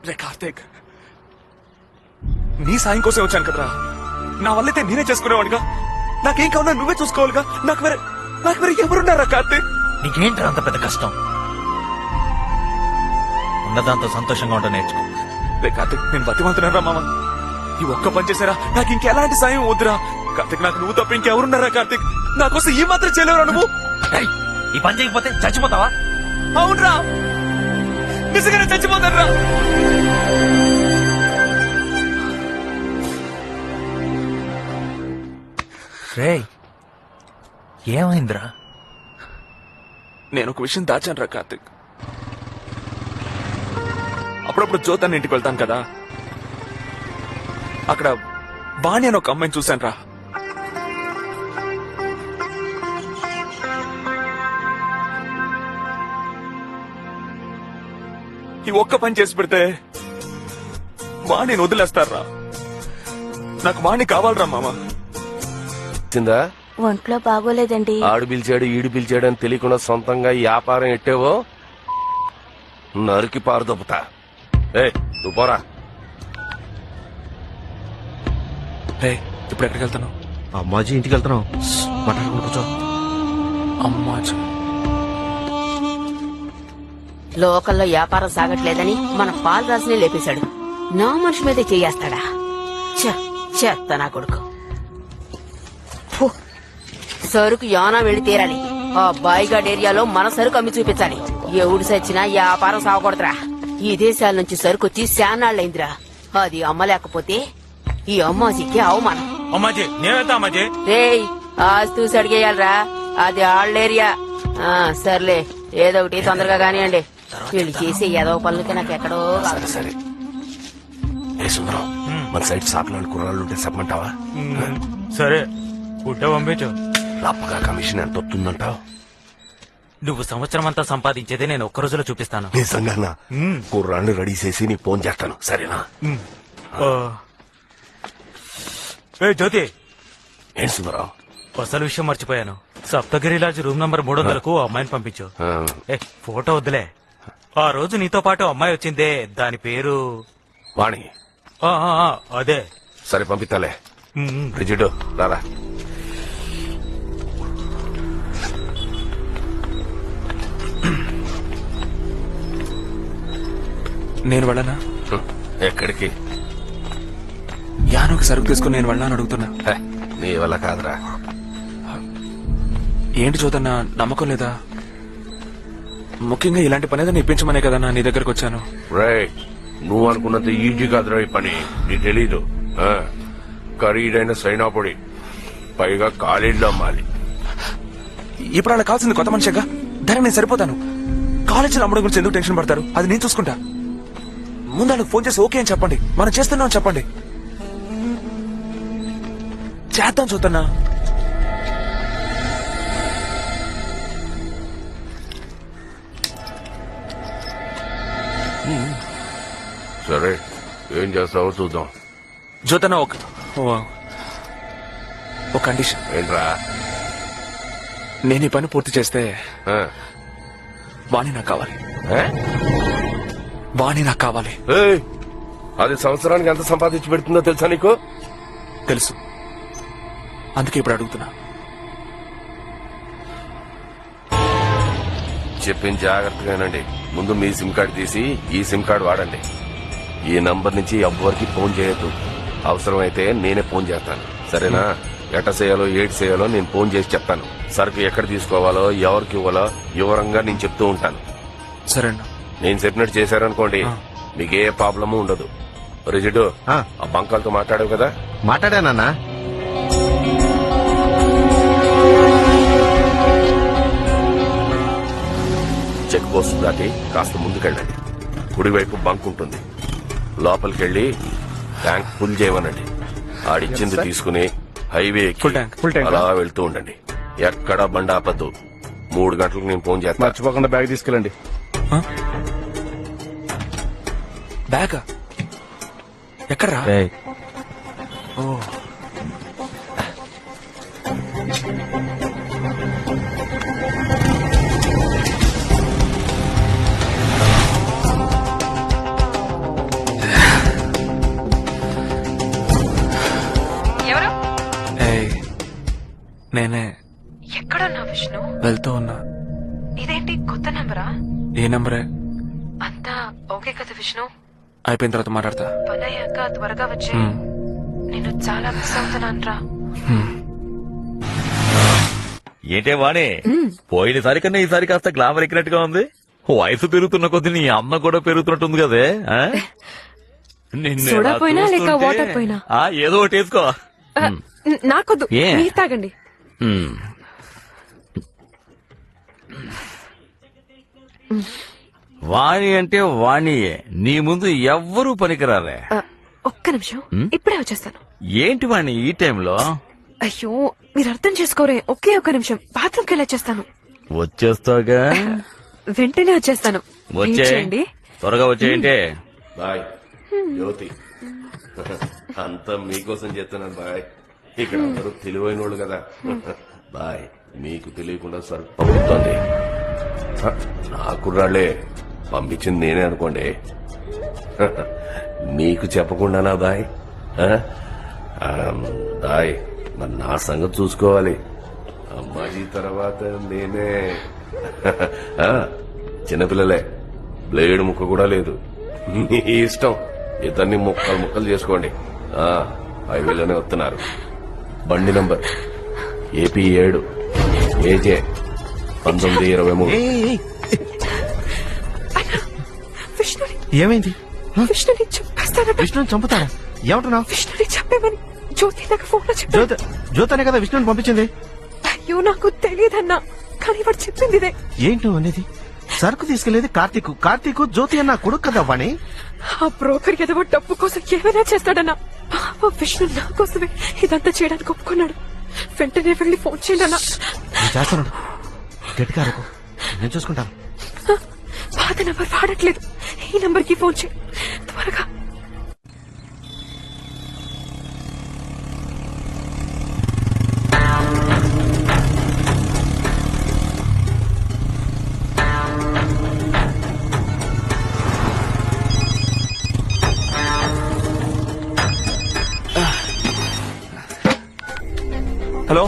రే కార్తీక్, నీ సాయం కోసం వచ్చాను కదరా. నా వల్లైతే నేనే చేసుకునేవాడిగా. నాకేం కావాలో నువ్వే చూసుకోవాలిగా. నాకు వేరే ఎవరున్నారా కార్తీక్? నీకేంట్రా అంత పెద్ద కష్టం? ఉన్నదాంతో సంతోషంగా ఉంటా నేర్చుకో. రే కార్తీక్, నేను బతిమాలుతున్నారా మామ? ఈ ఒక్క పని చేశారా? నాకు ఇంకెలాంటి సాయం వద్దురా కార్తీక్. నాకు నువ్వు తప్ప ఇంకెవరున్నారా కార్తీక్? నా కోసం ఈ మాత్రం చేయలేవురా నువ్వు? ఏయ్, ఈ పని చేయకపోతే చచ్చిపోతావా? అవునరా, నిజంగానే చచ్చిపోతారా? రేయ్, ఏమైందిరా? నేను ఒక విషయం దాచాను రా కార్తీక్. అప్పుడప్పుడు జ్యోతాన్ని ఇంటికి వెళ్తాను కదా, అక్కడ వాణి అని ఒక అమ్మాయిని చూశాను రా. ఈ ఒక్క పని చేసి పెడితే వాణిని వదిలేస్తారా? నాకు వాణి కావాలరా మామ. చిందా ఒంట్లో బాగోలేదండి. ఆడు పిలిచాడు ఈడు పిలిచాడు అని తెలియకుండా సొంతంగా ఈ వ్యాపారం ఎట్టేవో నరికి పారదొబ్బుతా. నువ్వు పోరా. రే ఇప్పుడు ఎక్కడికి వెళ్తాను? అమ్మాజీ ఇంటికి వెళ్తున్నాం. మాట్లాడుకుంటూ కూర్చో. అమ్మాజీ లోకల్లో వ్యాపారం సాగట్లేదని మన పాలరాజునే లేపేశాడు. నా మనిషి మీదే చేయేస్తాడా? చెత్త నా కొడుకు. ఫు, సరుకు యానా వెళ్లి తీరాలి. ఆ బాయిగాడ్ ఏరియాలో మన సరుకు అమ్మి చూపించాలి. ఎవడు సచ్చినా వ్యాపారం సాగకూడదురా. ఈ దేశాల నుంచి సరుకు వచ్చి శానాళ్ళైందిరా. అది అమ్మలేకపోతే ఈ అమ్మాజీకి అవమానం. అమ్మాజీ నేనైతే అమ్మాజీ. రేయ్, ఆస్తి చూసి అడిగేయాలరా. అది ఆళ్ళ ఏరియా. సర్లే, ఏదో ఒకటి తొందరగా కానివ్వండి. వీళ్ళు చేసే ఏదో పనులకి నాకు ఎక్కడో కావాలి. సరే ఏ సుందరం, మన సైడ్ సాకులాలు కుర్రాళ్ళు ఉంటే చెప్పమంటావా? సరే పుట్ట పంపించు. లప్పగా కమిషన్ ఎంత వస్తుందంటావు? నువ్వు సంవత్సరం అంతా సంపాదించేదే నేను ఒక్క రోజులో చూపిస్తాను. నిజంగానా? కుర్రాళ్ళు రెడీ చేసి నీ ఫోన్ చేస్తాను, సరేనా? జ్యోతి, ఏం సుందరం? అసలు విషయం మర్చిపోయాను. సప్తగిరి లాడ్జ్ రూమ్ నంబర్ 300కు అమ్మాయిని పంపించు. ఫోటో వద్దులే. ఆ రోజు నీతో పాటు అమ్మాయి వచ్చిందే, దాని పేరు వాణి. అదే. సరే పంపిస్తాలే. రిజిడు రారా. నేను వెళ్ళనా? ఎక్కడికి? యానోకి సరుకు తీసుకుని నేను వెళ్ళాలని అడుగుతున్నా. నీ వల్ల కాదురా. ఏంటి చోదన్నా, నమ్మకం లేదా? ముఖ్యంగా ఇలాంటి పని ఏదైనా ఇప్పించమనే కదా నీ దగ్గరకు వచ్చాను. రైట్, నువ్వు అనుకున్నంత ఈజీ కాదురా ఈ పని. నీకు తెలీదు. ఖరీదైన సైనా పొడి, పైగా కాలేజీలో అమ్మాలి. ఇప్పుడు అలా కావాల్సింది కొత్త మనిషిగా. దానికి నేను సరిపోతాను. కాలేజీలో అమ్మడం గురించి ఎందుకు టెన్షన్ పడతారు? అది నేను చూసుకుంటా. ముందు వాళ్ళకి ఫోన్ చేసి ఓకే అని చెప్పండి. మనం చేస్తున్నాం చెప్పండి. చేద్దాం చూస్తున్నా. సరే ఏం చేస్తావో చూద్దాం. జ్యోతన ఒక కండిషన్. ఏంట్రా? నేను ఈ పని పూర్తి చేస్తే ఆ, వాణి నాకు కావాలి. ఏ? వాణి నాకు కావాలి. ఏయ్, అది సంవత్సరానికి ఎంత సంపాదించి పెడుతుందో తెలుసా నీకు? తెలుసు, అందుకే ఇప్పుడు అడుగుతున్నా. చెప్పింది జాగ్రత్తగానండి. ముందు మీ సిమ్ కార్డు తీసి ఈ సిమ్ కార్డు వాడండి. ఈ నంబర్ నుంచి ఎవ్వరికి ఫోన్ చేయొద్దు. అవసరమైతే నేనే ఫోన్ చేస్తాను, సరేనా? ఎట్ట చేయాలో ఏడు చేయాలో నేను ఫోన్ చేసి చెప్తాను. సరుకు ఎక్కడ తీసుకోవాలో ఎవరికి ఇవ్వాలో వివరంగా నేను చెప్తూ ఉంటాను. సరే అన్న. నేను చెప్పినట్టు చేశారనుకోండి, మీకే ప్రాబ్లము ఉండదు. రిజిడు, ఆ బంకాలతో మాట్లాడావు కదా? మాట్లాడానన్నా. చెక్ పోస్ట్ దాటి కాస్త ముందుకెళ్ళండి. కుడివైపు బంక్ ఉంటుంది. లోపలికెళ్ళి ట్యాంక్ ఫుల్ చేయమనండి. ఆడిచ్చింది తీసుకుని హైవే Full tank. అలా వెళ్తూ ఉండండి. ఎక్కడా బండి ఆపద్దు. 3 గంటలకు నేను ఫోన్ చేస్తాను. మర్చిపోకుండా బ్యాగ్ తీసుకెళ్ళండి. బ్యాగా ఎక్కడ్రా? ఓ, ఎవరు? ఏయ్, నేనే. ఎక్కడున్నా విష్ణు? వెళ్తూ ఉన్నా. ఇదేంటి కొత్త నంబరా? ఏ నంబరే? అంతా ఓకే కదా విష్ణు? అయిపోయిన తర్వాత మాట్లాడతా. పని అయ్యాక త్వరగా వచ్చే. హ్మ్. నేను చాలా మిస్ అవుతున్నాను రా. ఏంటే వాణి, పోయినసారి కన్నా ఈసారి కాస్త గ్లామర్ ఎక్కినట్టుగా ఉంది. వయసు పెరుగుతున్న కొద్ది నీ అమ్మ కూడా పెరుగుతున్నట్టుంది కదే. ఆ? నిన్ను సోడా ఎలా పోయినా లేక చూస్తుంటే- వాటర్ పోయినా? ఆ, ఏదో ఒకటి వేసుకో. నాకొద్దు, ఏ? మీరు తాగండి. హ్మ్. వాణి అంటే వాణియే, నీ ముందు ఎవ్వరూ పనికిరారే. ఒక్క నిమిషం, ఇప్పుడే వచ్చేస్తాను. ఏంటి వాణి ఈ టైంలో? అయ్యో, మీరు అర్థం చేసుకోరే. ఒకే ఒక్క నిమిషం, బాత్రూమ్కి వెళ్ళి వచ్చేస్తాను. వచ్చేస్తాగా. వెంటనే వచ్చేస్తాను. వచ్చే, వెయిట్ చేయండి. త్వరగా వచ్చేయంటే. బాయ్ జ్యోతి, అంతా మీకోసం చెప్తున్నాను బాయ్. ఇక్కడ అందరూ తెలివైన వాళ్ళు కదా. బాయ్, మీకు తెలియకుండా సరుకు పంపుతోంది. నా కుర్రాళ్లే పంపించింది నేనే అనుకోండి. మీకు చెప్పకుండానా బాయ్? బాయ్, మరి నా సంగతి చూసుకోవాలి. అమ్మాజీ తర్వాత నేనే. చిన్నపిల్లలే, బ్లేడ్ ముక్క కూడా లేదు. మీ ఇష్టం, ఇద్దరిని ముక్కలు ముక్కలు చేసుకోండి. హైవేలోనే వస్తున్నారు. బండి నంబర్ ఏపీ 7 ఏజే 1923. విష్ణుని ఏమైంది? విష్ణుని చంపేస్తానట. విష్ణుని చంపుతాడా? ఏమంటున్నావు? విష్ణుని చంపేమని జ్యోతి నాకు ఫోన్ లో చెప్పాడు. జ్యోతనే కదా విష్ణుని పంపించింది. అయ్యో, నాకు తెలియదన్నా, కానీ వాడు చెప్పింది ఇదే. ఏంటి నువ్వు అనేది? సరుకు తీసుకెళ్లేది కార్తీక్ జ్యోతి అన్న కొడుకు కదా వాణి. ఆ బ్రోకర్ ఏదో డబ్బు కోసం ఏమైనా చేస్తాడన్నా. ఆ విష్ణు నా కోసమే ఇదంతా చేయడానికి ఒప్పుకున్నాడు. వెంటనే వెళ్ళి ఫోన్ చేయండి అన్నా. నేను చేస్తున్నాడు. గట్టిగా అరకు, నేను చూసుకుంటాను. పాత నంబర్ వాడట్లేదు, ఈ నంబర్ కి ఫోన్ చేయి త్వరగా. హలో,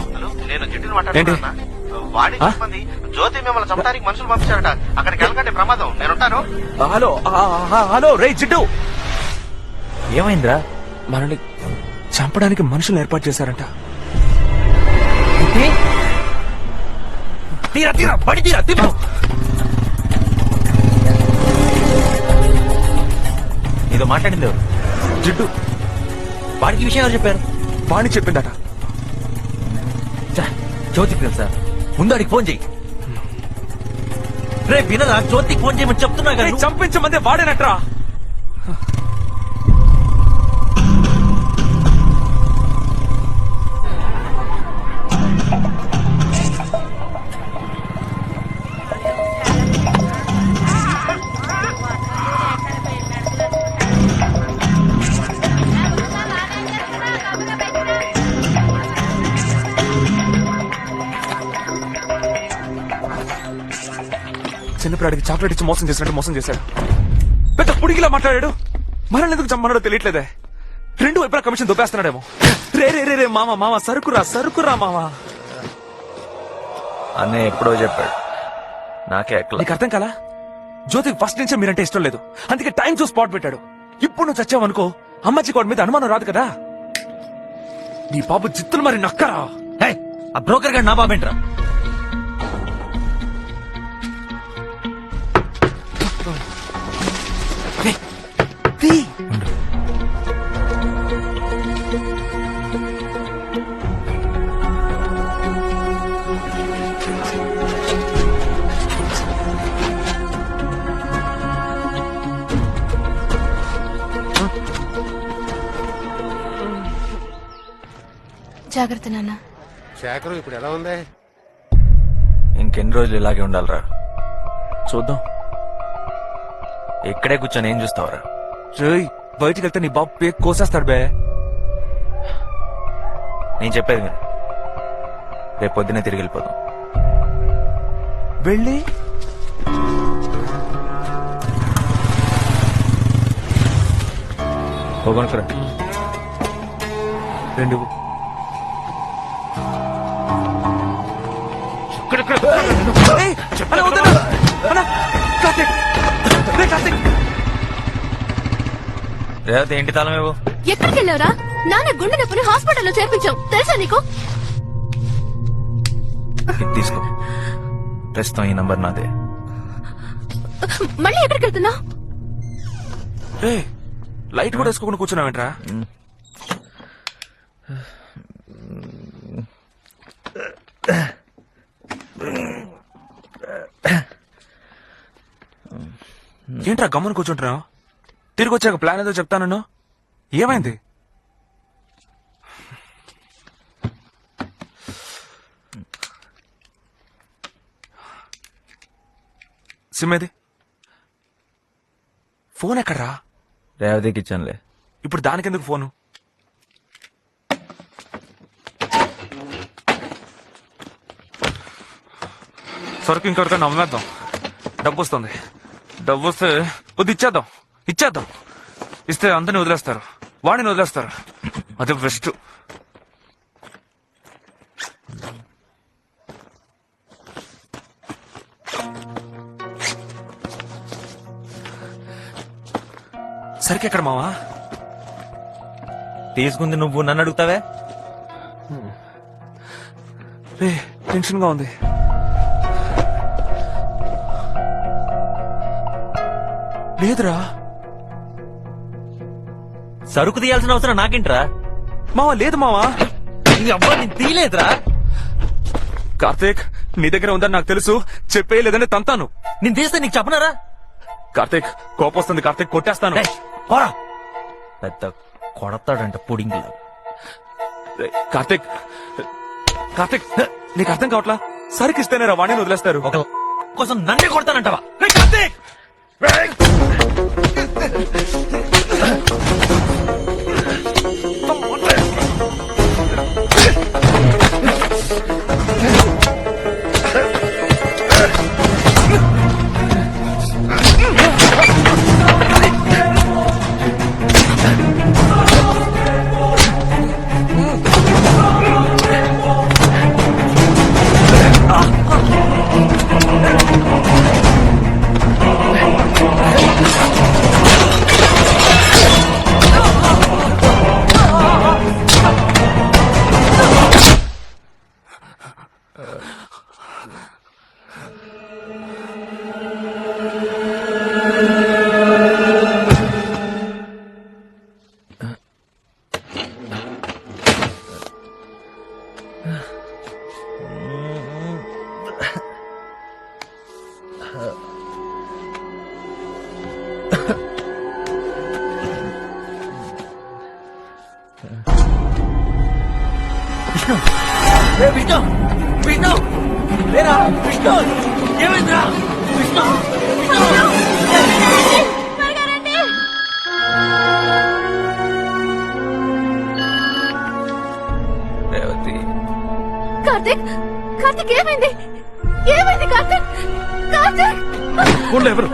నేను జిడ్డుని ఏంటి? వాణి చెప్పింది జ్యోతి మిమ్మల్ని చంపడానికి మనుషులు పంపించారట. అక్కడికి వెళ్ళకండి, ప్రమాదం. నేనుంటాను. హలో, హలో రే జిడ్డు, ఏమైందిరా? మనల్ని చంపడానికి మనుషులు ఏర్పాటు చేశారంట. తీరా తీరా, పడి తీరా, తిప్పు. ఏదో మాట్లాడింది ఎవరు? జిడ్డు, వాడికి విషయం ఎవరు చెప్పారు? వాణి చెప్పిందట. జ్యోతికి తెలుసా? ముందు అడిగి ఫోన్ చెయ్యి. రే వినరా, జ్యోతికి ఫోన్ చేయమని చెప్తున్నా కదా. చంపించమందే వాడేనట్రా. అడిగి చాక్లెట్ ఇచ్చి మోసం చేసినట్టు మోసం చేశాడు. పెద్ద పుడిగిలా మాట్లాడాడు. మనల్ని ఎందుకు చమ్మన్నాడో తెలియట్లేదే. రెండు వైపులా కమిషన్ దొబ్బేస్తున్నాడేమో. రే రే రే రే మామ సరుకురా మామ. అన్నయ్య ఎప్పుడో చెప్పాడు, నాకే ఎక్కల. నీకు అర్థం కాలా? జ్యోతికి ఫస్ట్ నుంచే మీరంటే ఇష్టం లేదు, అందుకే టైం చూసి స్పాట్ పెట్టాడు. ఇప్పుడు నువ్వు చచ్చావనుకో అమ్మాజీ కోడ మీద అనుమానం రాదు కదా. నీ బాబు జిత్తులు మరి నక్కరా. హే, ఆ బ్రోకర్ గారు నా బాబేంట్రా? జాగ్రత్త నాన్న. శేఖరం ఇప్పుడు ఎలా ఉంది? ఇంకెన్ని రోజులు ఇలాగే ఉండాలిరా? చూద్దాం. ఇక్కడే కూర్చొని ఏం చూస్తావరా? రేయ్, బయటికి వెళ్తే నీ బాబు పేక్ కోసేస్తాడు బే. నేను చెప్పేది విను. రేపు పొద్దునే తిరిగి వెళ్ళిపోదాం. వెళ్ళి పోగొనుకురా. రెండు ఏయ్, అన్న, వద్దన్న. అన్న, కార్తీక్. రేయ్, కార్తీక్. రేవతి ఏంటి తాళం ఇవ్వు. ఎక్కడికి వెళ్ళావురా? నాన్న గుండె నొప్పిని హాస్పిటల్లో చేర్పించాం, తెలుసా నీకు? ఇది తీసుకో. ప్రస్తుతం ఈ నంబర్ నాదే. మళ్ళీ ఎక్కడికి వెళ్తున్నావు? రేయ్, లైట్ కూడా వేసుకోకుండా కూర్చున్నావేంట్రా? ఏంట్రా గమ్మని కూర్చుంటున్నావు? తిరిగి వచ్చాక ప్లాన్ ఏదో చెప్తానన్ను. ఏమైంది? సిమ్ ఏది? ఫోన్ ఎక్కడ్రా? రేవతికి ఇచ్చానులే. ఇప్పుడు దానికెందుకు ఫోను? సరుకు ఇంకొకరితో నమ్మేద్దాం. డబ్బు వస్తుంది. డబ్బు వస్తే వద్దు, ఇచ్చేద్దాం. ఇస్తే అందరిని వదిలేస్తారు, వాడిని వదిలేస్తారు. అదే బెస్ట్. సరికి ఎక్కడ మావా? తీసుకుంది నువ్వు, నన్ను అడుగుతావే? టెన్షన్ గా ఉంది. లేదురా, సరుకు తీయాల్సిన అవసరం నాకేంట్రా? మావా లేదు మావా. తీయలేదురా. కార్తీక్, నీ దగ్గర ఉందని నాకు తెలుసు, చెప్పేయలేదని తంతాను. నేను తీస్తే నీకు చెప్పనారా? కార్తీక్, కోపం వస్తుంది కార్తీక్, కొట్టేస్తాను. ఏయ్, పోరా. పెద్ద కొడతాడంట పుడింగ్. కార్తీక్, నీకు అర్థం కావట్లా? సరికి ఇస్తేనే రా వాణిని వదిలేస్తారు. ఒక కోసం నన్నే కొడతానంటావా? కార్తీక్! విష్ణు, విష్ణు, లేరా? విష్ణు, ఏమైందిరా? విష్ణు, రేవతి. కార్తీక్, కార్తీక్ ఏమైంది? ఏమైంది కార్తీక్? కార్తీక్! ఫోన్లో ఎవరు?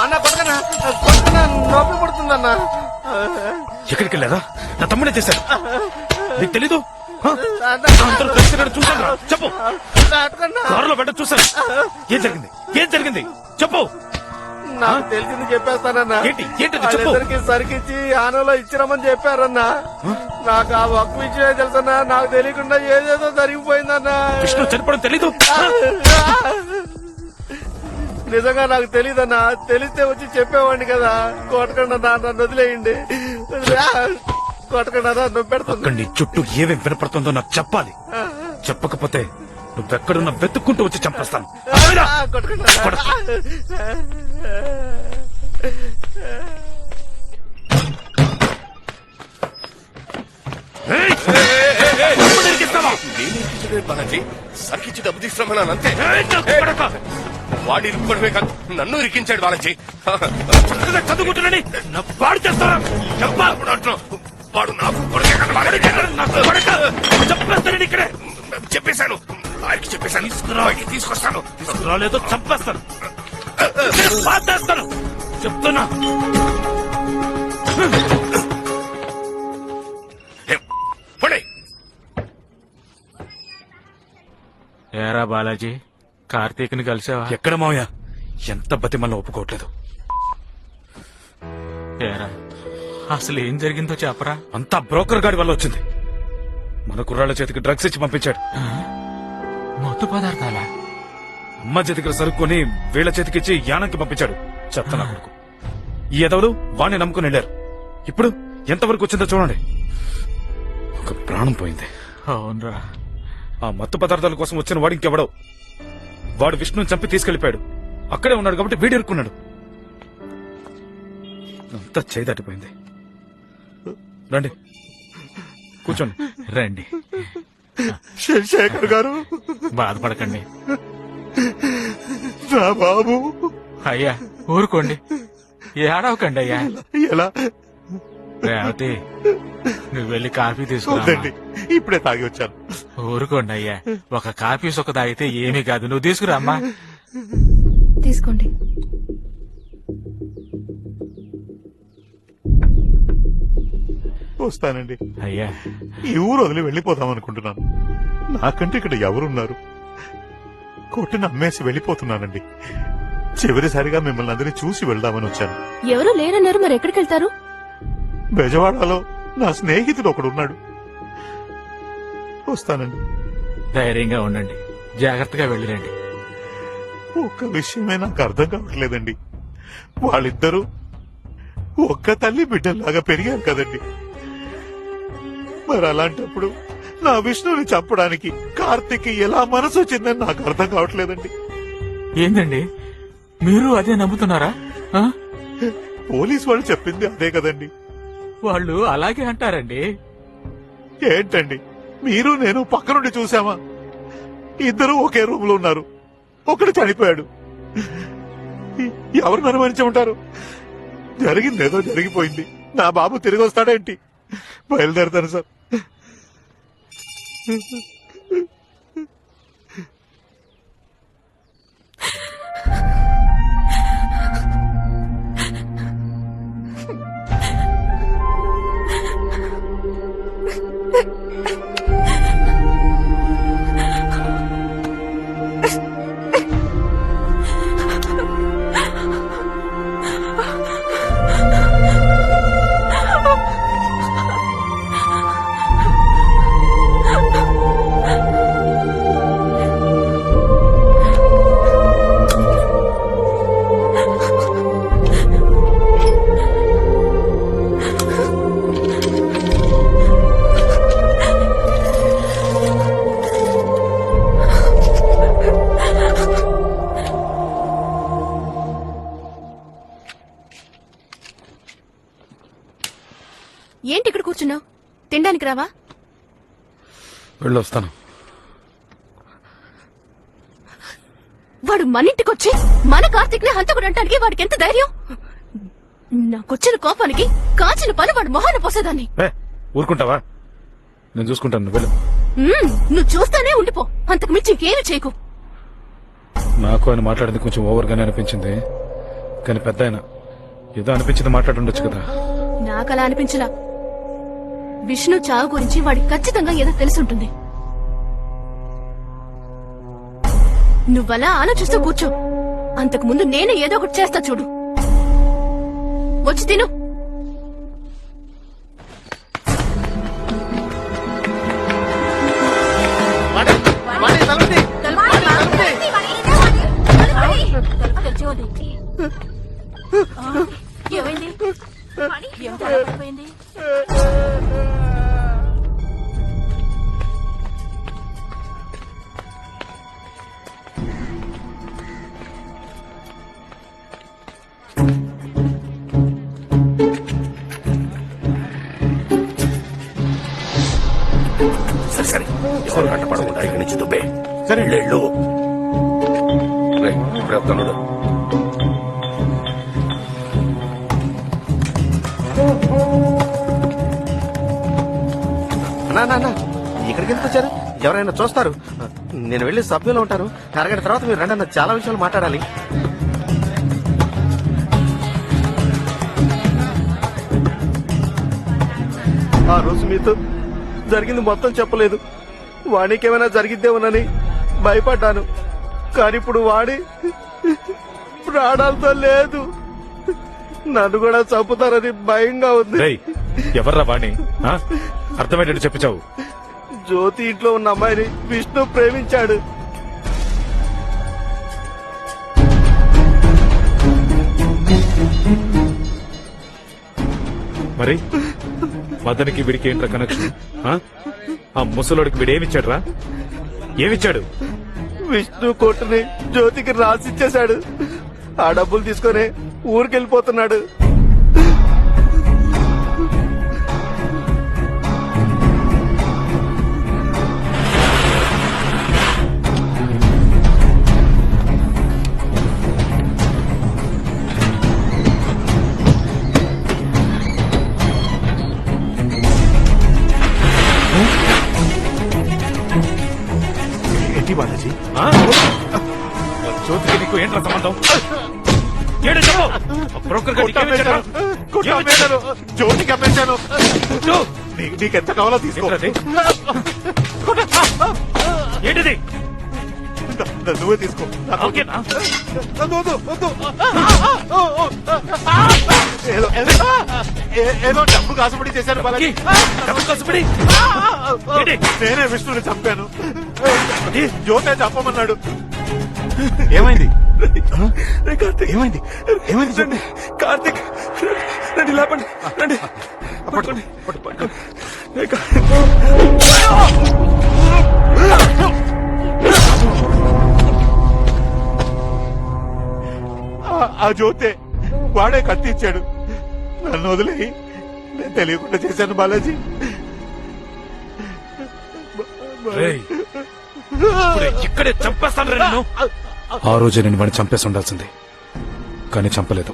అన్న కొట్టకనా కొట్టకనా నొప్పి పడుతుందన్నా. ఎక్కడికి వెళ్ళారా? నా తమ్ముడే చేశాడు. నీకు తెలీదు? అందరూ కలిసి చూశాను రా. చెప్పు. కారులో పెట్ట చూశాను. ఏం జరిగింది? ఏం జరిగింది? చెప్పు. నాకు తెలిసింది చెప్పేస్తానన్నా. ఏంటి? ఏంటది? చెప్పు. వాళ్ళిద్దరికి సరికిచ్చి ఆనలో ఇచ్చినామని చెప్పారన్నా. నాకు ఆ ఒక్క విషయమే తెలుసన్నా. నాకు తెలియకుండా ఏదేదో జరిగిపోయిందన్నా. విష్ణు చనిపోవడం తెలీదు? నిజంగా నాకు తెలీదన్నా. తెలిస్తే వచ్చి చెప్పేవాడిని కదా. కొట్టకుండా నన్ను వదిలేయండి. కొట్టకుండా నన్ను పెడతాను. అక్కడ నీ చుట్టూ ఏమేం వినపడుతుందో నాకు చెప్పాలి. చెప్పకపోతే నువ్వెక్కడున్నా వెతుక్కుంటూ వచ్చి చంపేస్తాను. బాలాజీ సరికిచ్చి డబ్బు తీసుకురమ్మన్నాను అంతే. వాడు ఇరుక్కోవడమే కాదు నన్ను ఇరికించాడు బాలాజీ. చదువుకుంటున్నాని వాడు చేస్తారా? వాడు నాకు చంపేస్తాను. ఇక్కడే చెప్పేశాను. ఆయనకి చెప్పేశాను. తీసుకొస్తాను. రాలేదో చంపేస్తాను. పాతేస్తాను. చెప్తున్నా. పడే ఏరా బాలాజీ, కార్తీక్ ని కలిసావా? ఎక్కడ మావయ్య? ఎంత బతిమల్ని ఒప్పుకోవట్లేదు. ఏరా అసలు ఏం జరిగిందో చెప్పరా. అంతా బ్రోకర్ గాడి వల్ల వచ్చింది. మన కుర్రాళ్ళ చేతికి డ్రగ్స్ ఇచ్చి పంపించాడు. మత్తు పదార్థాలా? అమ్మ చేతికి సరుక్కొని వీళ్ల చేతికిచ్చి యానంకి పంపించాడు. చెప్తాను కొడుకు. ఈ ఎదవలు వాణ్ణి నమ్ముకుని వెళ్ళారు. ఇప్పుడు ఎంతవరకు వచ్చిందో చూడండి. ఒక ప్రాణం పోయింది. అవునరా. ఆ మత్తు పదార్థాల కోసం వచ్చిన వాడు ఇంకెవడో. వాడు విష్ణుని చంపి తీసుకెళ్లిపోయాడు. అక్కడే ఉన్నాడు కాబట్టి వీడు ఇరుక్కున్నాడు. అంతా చేయి దాటిపోయింది. రండి కూర్చోండి. రండి. శేఖర్ గారు బాధపడకండి. నా బాబు. అయ్యా ఊరుకోండి, ఏడవకండి అయ్యా. ఎలా? రేవతి నువ్వు వెళ్ళి కాఫీ తీసుకురా. ఇప్పుడే తాగి వచ్చాను. ఊరుకోండి అయ్యా, ఒక కాఫీ సొక్క తాగితే ఏమీ కాదు. నువ్వు తీసుకురా అమ్మా. తీసుకోండి. వస్తానండి. అయ్యా ఈ ఊరు వదిలి వెళ్లిపోదాం అనుకుంటున్నాను. నాకంటే ఇక్కడ ఎవరున్నారు? కొట్టును అమ్మేసి వెళ్లిపోతున్నానండి. చివరిసారిగా మిమ్మల్ని అందరినీ చూసి వెళ్దామని వచ్చాను. ఎవరు లేరన్నారు, మరి ఎక్కడికి వెళ్తారు? బెజవాడలో నా స్నేహితుడు ఒకడున్నాడు. వస్తానండి. ధైర్యంగా ఉండండి, జాగ్రత్తగా వెళ్ళిరండి. ఒక్క విషయమే నాకు అర్థం కావట్లేదండి. వాళ్ళిద్దరూ ఒక్క తల్లి బిడ్డల్లాగా పెరిగారు కదండి. మరి అలాంటప్పుడు నా విష్ణుని చంపడానికి కార్తీక్ ఎలా మనసు వచ్చిందని నాకు అర్థం కావట్లేదండి. ఏందండి మీరు అదే నమ్ముతున్నారా? ఆ? పోలీసు వాళ్ళు చెప్పింది అదే కదండి. వాళ్ళు అలాగే అంటారండి. ఏంటండి మీరు నేను పక్కనుండి చూసామా? ఇద్దరు ఒకే రూమ్ లో ఉన్నారు. ఒకడు చనిపోయాడు. ఎవరిని అనుమానించమంటారు? జరిగిందేదో జరిగిపోయింది. నా బాబు తిరిగి వస్తాడేంటి? బయలుదేరతాను సార్. తినడానికి రావా? వెళ్ళొస్తాను. వాడు మన ఇంటికొచ్చి మన కార్తీక్ ని హంతకుడు అంటానికి వాడికి ఎంత ధైర్యం? నాకొచ్చిన కోపానికి కాచిన పని వాడు మొహాన పోసేదాన్ని. ఊరుకుంటావా? నేను చూసుకుంటాను, నువ్వు వెళ్ళు. నువ్వు చూస్తానే ఉండిపో, అంతకు మించి ఇంకేమి చేయకు. నాకు ఆయన మాట్లాడింది కొంచెం ఓవర్గానే అనిపించింది, కానీ పెద్ద ఆయన ఏదో అనిపించింది మాట్లాడుండొచ్చు కదా. నాకలా అనిపించలా. విష్ణు చావు గురించి వాడికి ఖచ్చితంగా ఏదో తెలుసుంటుంది. నువ్వలా ఆలోచిస్తూ కూర్చో, అంతకు ముందు నేనే ఏదో ఒకటి చేస్తా చూడు. వచ్చి తిను. ఏమైంది? సరే సరే, ఎవరు కట్టపడకుండా ఇక్కడి నుంచి దుబ్బే. సరే వెళ్ళు. తమ్ముడు, ఇక్కడికి ఎందుకు వచ్చారు? ఎవరైనా చూస్తారు. నేను వెళ్ళి సభ్యులు ఉంటాను. అరగంట తర్వాత మీరు రండి అన్న, చాలా విషయాలు మాట్లాడాలి. ఆ రోజు మీతో జరిగింది మొత్తం చెప్పలేదు. వాడికి ఏమైనా జరిగిద్దేమోనని భయపడ్డాను. కానీ ఇప్పుడు వాడి ప్రాణాలతో లేదు. నన్ను కూడా చంపుతారని భయంగా ఉంది. ఎవర్రా వాణి? అర్థమయ్యేటట్టు చెప్పిచావు. జ్యోతి ఇంట్లో ఉన్న అమ్మాయిని విష్ణు ప్రేమించాడు. మరి మదనికి వీడికి ఏంట్రా కనెక్షన్? ఆ ముసలోడికి వీడేమిచ్చాడు రా? ఏమిచ్చాడు? విష్ణు కొట్టుని జ్యోతికి రాసిచ్చేశాడు. ఆ డబ్బులు తీసుకొని ఊరికెళ్ళిపోతున్నాడు. బాలాజీ, జ్యోతికి నీకు ఏంట్రా సంబంధం? జ్యోతికి అమ్మేశాను. నీకెంత కావాలో తీసుకో. ఏంటిది? నువ్వే తీసుకో. ఏదో డబ్బు కాసుపడి చేశాను బాలాజీ. నేనే విష్ణుని చంపాను. జ్యోతే చంపమన్నాడు. ఏమైంది? ఏమైంది? ఏమైంది చెప్పు. కార్తీక్, రండి, లేపండి, రండి. పట్టుకోండి, పట్టుకోండి. ఆ జ్యోతే వాడే కత్తిచ్చాడు. నన్ను వదిలి నేను తెలియకుండా చేశాను బాలాజీ. ఇక్కడే చంపేస్తాను రా నిన్ను. ఆ రోజే నేను వాడిని చంపేసి ఉండాల్సింది, కానీ చంపలేదు.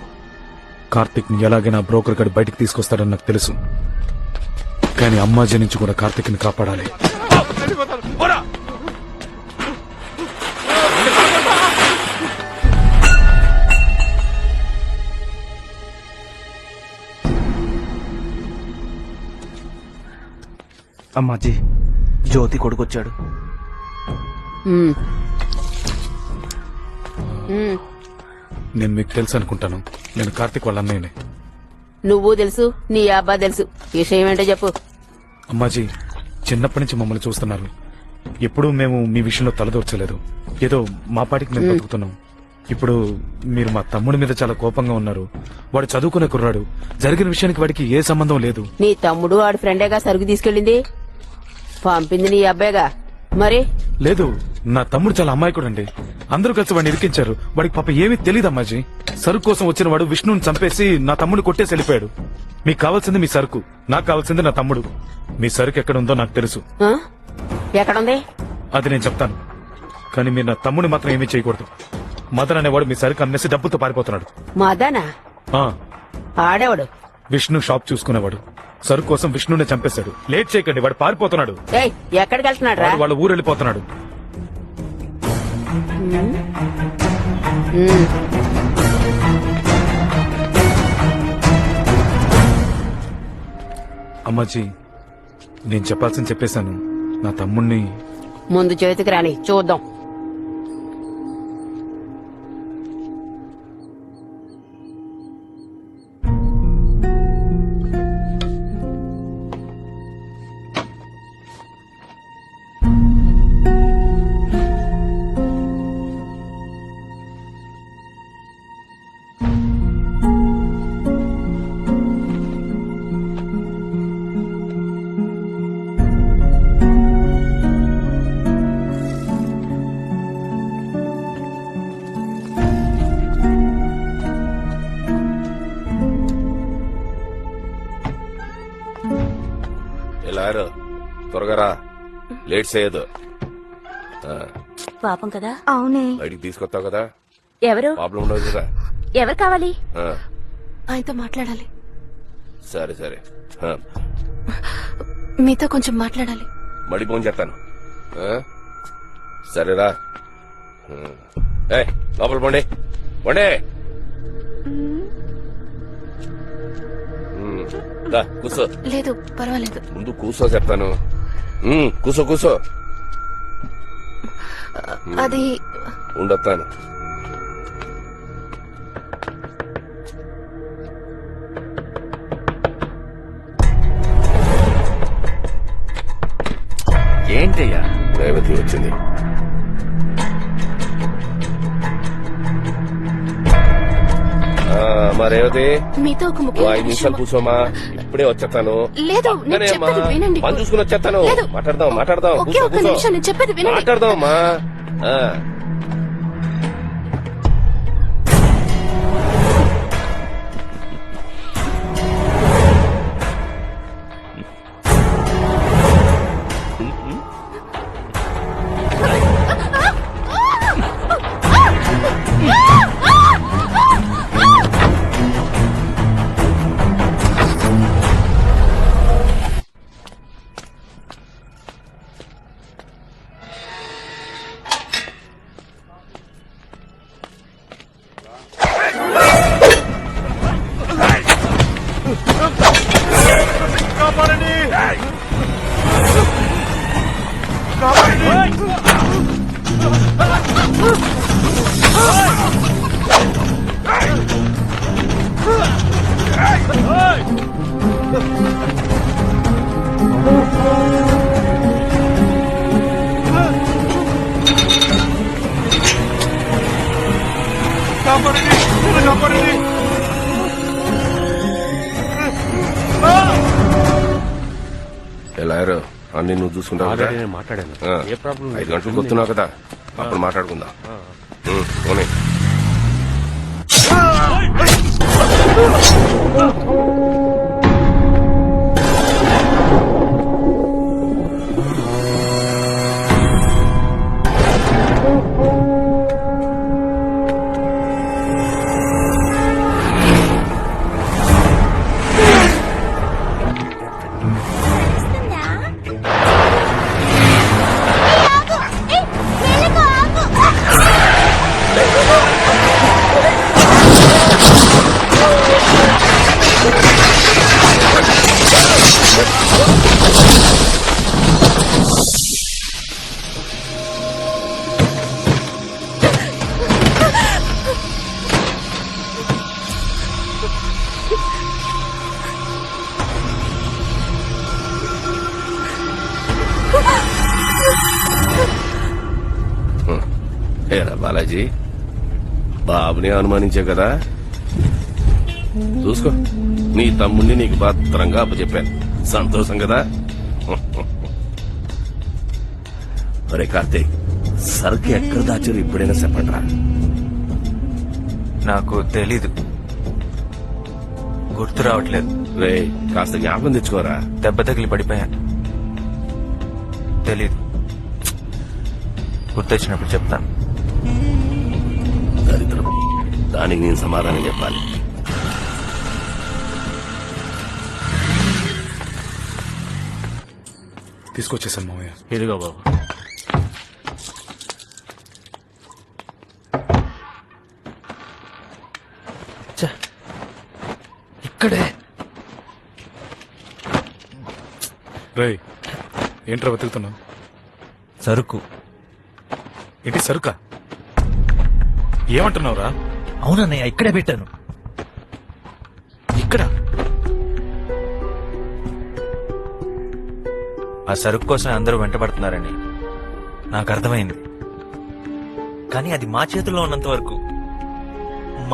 కార్తీక్ ని ఎలాగైనా బ్రోకర్ గడి బయటికి తీసుకొస్తాడని నాకు తెలుసు, కానీ అమ్మాజీ నుంచి కూడా కార్తీక్ ని కాపాడాలి. అమ్మాజీ, జ్యోతి కొడుకొచ్చాడు. నేను మీకు తెలుసు అనుకుంటాను. నేను కార్తీక్ వాళ్ళ అన్నయ్యనే. నువ్వు తెలుసు, నీ అబ్బా తెలుసు. విషయం ఏంటో చెప్పు. అమ్మాజీ, చిన్నప్పటి నుంచి మమ్మల్ని చూస్తున్నారు. ఎప్పుడూ మేము మీ విషయంలో తలదూర్చలేదు. ఏదో మా పాటికి మేము బతుకుతున్నాం. ఇప్పుడు మీరు మా తమ్ముడి మీద చాలా కోపంగా ఉన్నారు. వాడు చదువుకునే కుర్రాడు. జరిగిన విషయానికి వాడికి ఏ సంబంధం లేదు. నీ తమ్ముడు ఆడి ఫ్రెండేగా సరుకు తీసుకెళ్ళింది, పంపింది నీ అబ్బాయిగా. మరి లేదు, నా తమ్ముడు చాలా అమాయకుడండి. అందరూ కలిసి వాడిని ఇరికించారు. వాడికి పాప ఏమీ తెలియదు అమ్మాజీ. సరుకు కోసం వచ్చిన వాడు విష్ణుని చంపేసి నా తమ్ముడిని కొట్టేసి వెళ్ళిపోయాడు. మీకు కావాల్సింది మీ సరుకు, నాకు కావాల్సింది నా తమ్ముడు. మీ సరుకు ఎక్కడ ఉందో నాకు తెలుసు, ఆ? ఎక్కడుంది? అది నేను చెప్తాను. కానీ మీరు నా తమ్ముడిని మాత్రం ఏమీ చేయకూడదు. మదన్ అనేవాడు మీ సరుకు అమ్మేసి డబ్బుతో పారిపోతున్నాడు. మదనా? ఆ, ఆడేవాడు. విష్ణు షాప్ చూసుకునేవాడు. సరుకు కోసం విష్ణుని చంపేశాడు. లేట్ చేయకండి, వాడు పారిపోతున్నాడు. ఏయ్, ఎక్కడికి వెళ్తున్నాడు రా? వాడు వాళ్ళ ఊరు వెళ్ళిపోతున్నాడు. అమ్మాజీ, నేను చెప్పాల్సింది చెప్పేశాను. నా తమ్ముణ్ణి ముందు చేతికి రాని చూద్దాం. ఎలారు త్వరగా రా, లేట్ చేయదు. పాపం కదా. అవునే. బయటికి తీసుకొస్తావు కదా, ఎవరు ప్రాబ్లం ఉండదు కదా. ఎవరు కావాలి? ఆ, ఆయనతో మాట్లాడాలి. సరే సరే. ఆ, మీతో కొంచెం మాట్లాడాలి. మళ్ళీ ఫోన్ చేస్తాను. ఆ, సరేరా. లోపల పోండి పోండి. దా, కూర్చో. లేదు పర్వాలేదు. ముందు కూర్చో చెప్తాను. కూర్చో కూర్చో. అది ఉండొస్తాను. ఏంటయ్యా? రేవతి వచ్చింది. మా రేవతి, మీతో ఒక ఓ 5 ముఖ్యమైన నిమిషాలు విషయం. కూర్చోమా, ఇప్పుడే వచ్చేస్తాను. లేదు, నేను చెప్పేది వినండి. పని చూసుకుని వచ్చేస్తాను. లేదు. మాట్లాడదాం. ఒకే ఒక్క నిమిషం, నేను చెప్పేది వినండి. మాట్లాడదామా. ఎలా అన్ని నువ్వు చూసుకుంటావు కదా? మాట్లాడాను. ఆ, ఏ ప్రాబ్లం 5 గంటలకు వస్తున్నావు కదా, అప్పుడు మాట్లాడుకుందాం. పోనీ. ఏరా బాలాజీ, బాబుని అనుమానించే కదా, చూసుకో నీ తమ్ముడిని నీకు భద్రంగా అప్పచెప్పాను. సంతోషం కదా? అరే కార్తీక్, సరుకు ఎక్కడ దాచారు ఇప్పుడైనా చెప్పండి రా. నాకు తెలీదు, గుర్తు రావట్లేదు. రే కాస్త జ్ఞాపకం తెచ్చుకోరా. దెబ్బ తగిలి పడిపోయాను, తెలీదు. గుర్తొచ్చినప్పుడు చెప్తాను. దరిద్రం, దానికి నేను సమాధానం చెప్పాలి. తీసుకొచ్చేసాను మామయ్య. ఇదిగో బాబు. ఇక్కడే. రేయ్, ఏంట్రా వెతుకుతున్నావు? సరుకు. ఏంటి సరుకా? ఏమంటున్నావురా? అవునన్నయ్య, ఇక్కడే పెట్టాను. ఇక్కడ ఆ సరుకు కోసం అందరూ వెంటబడుతున్నారని నాకు అర్థమైంది. కానీ అది మా చేతుల్లో ఉన్నంత వరకు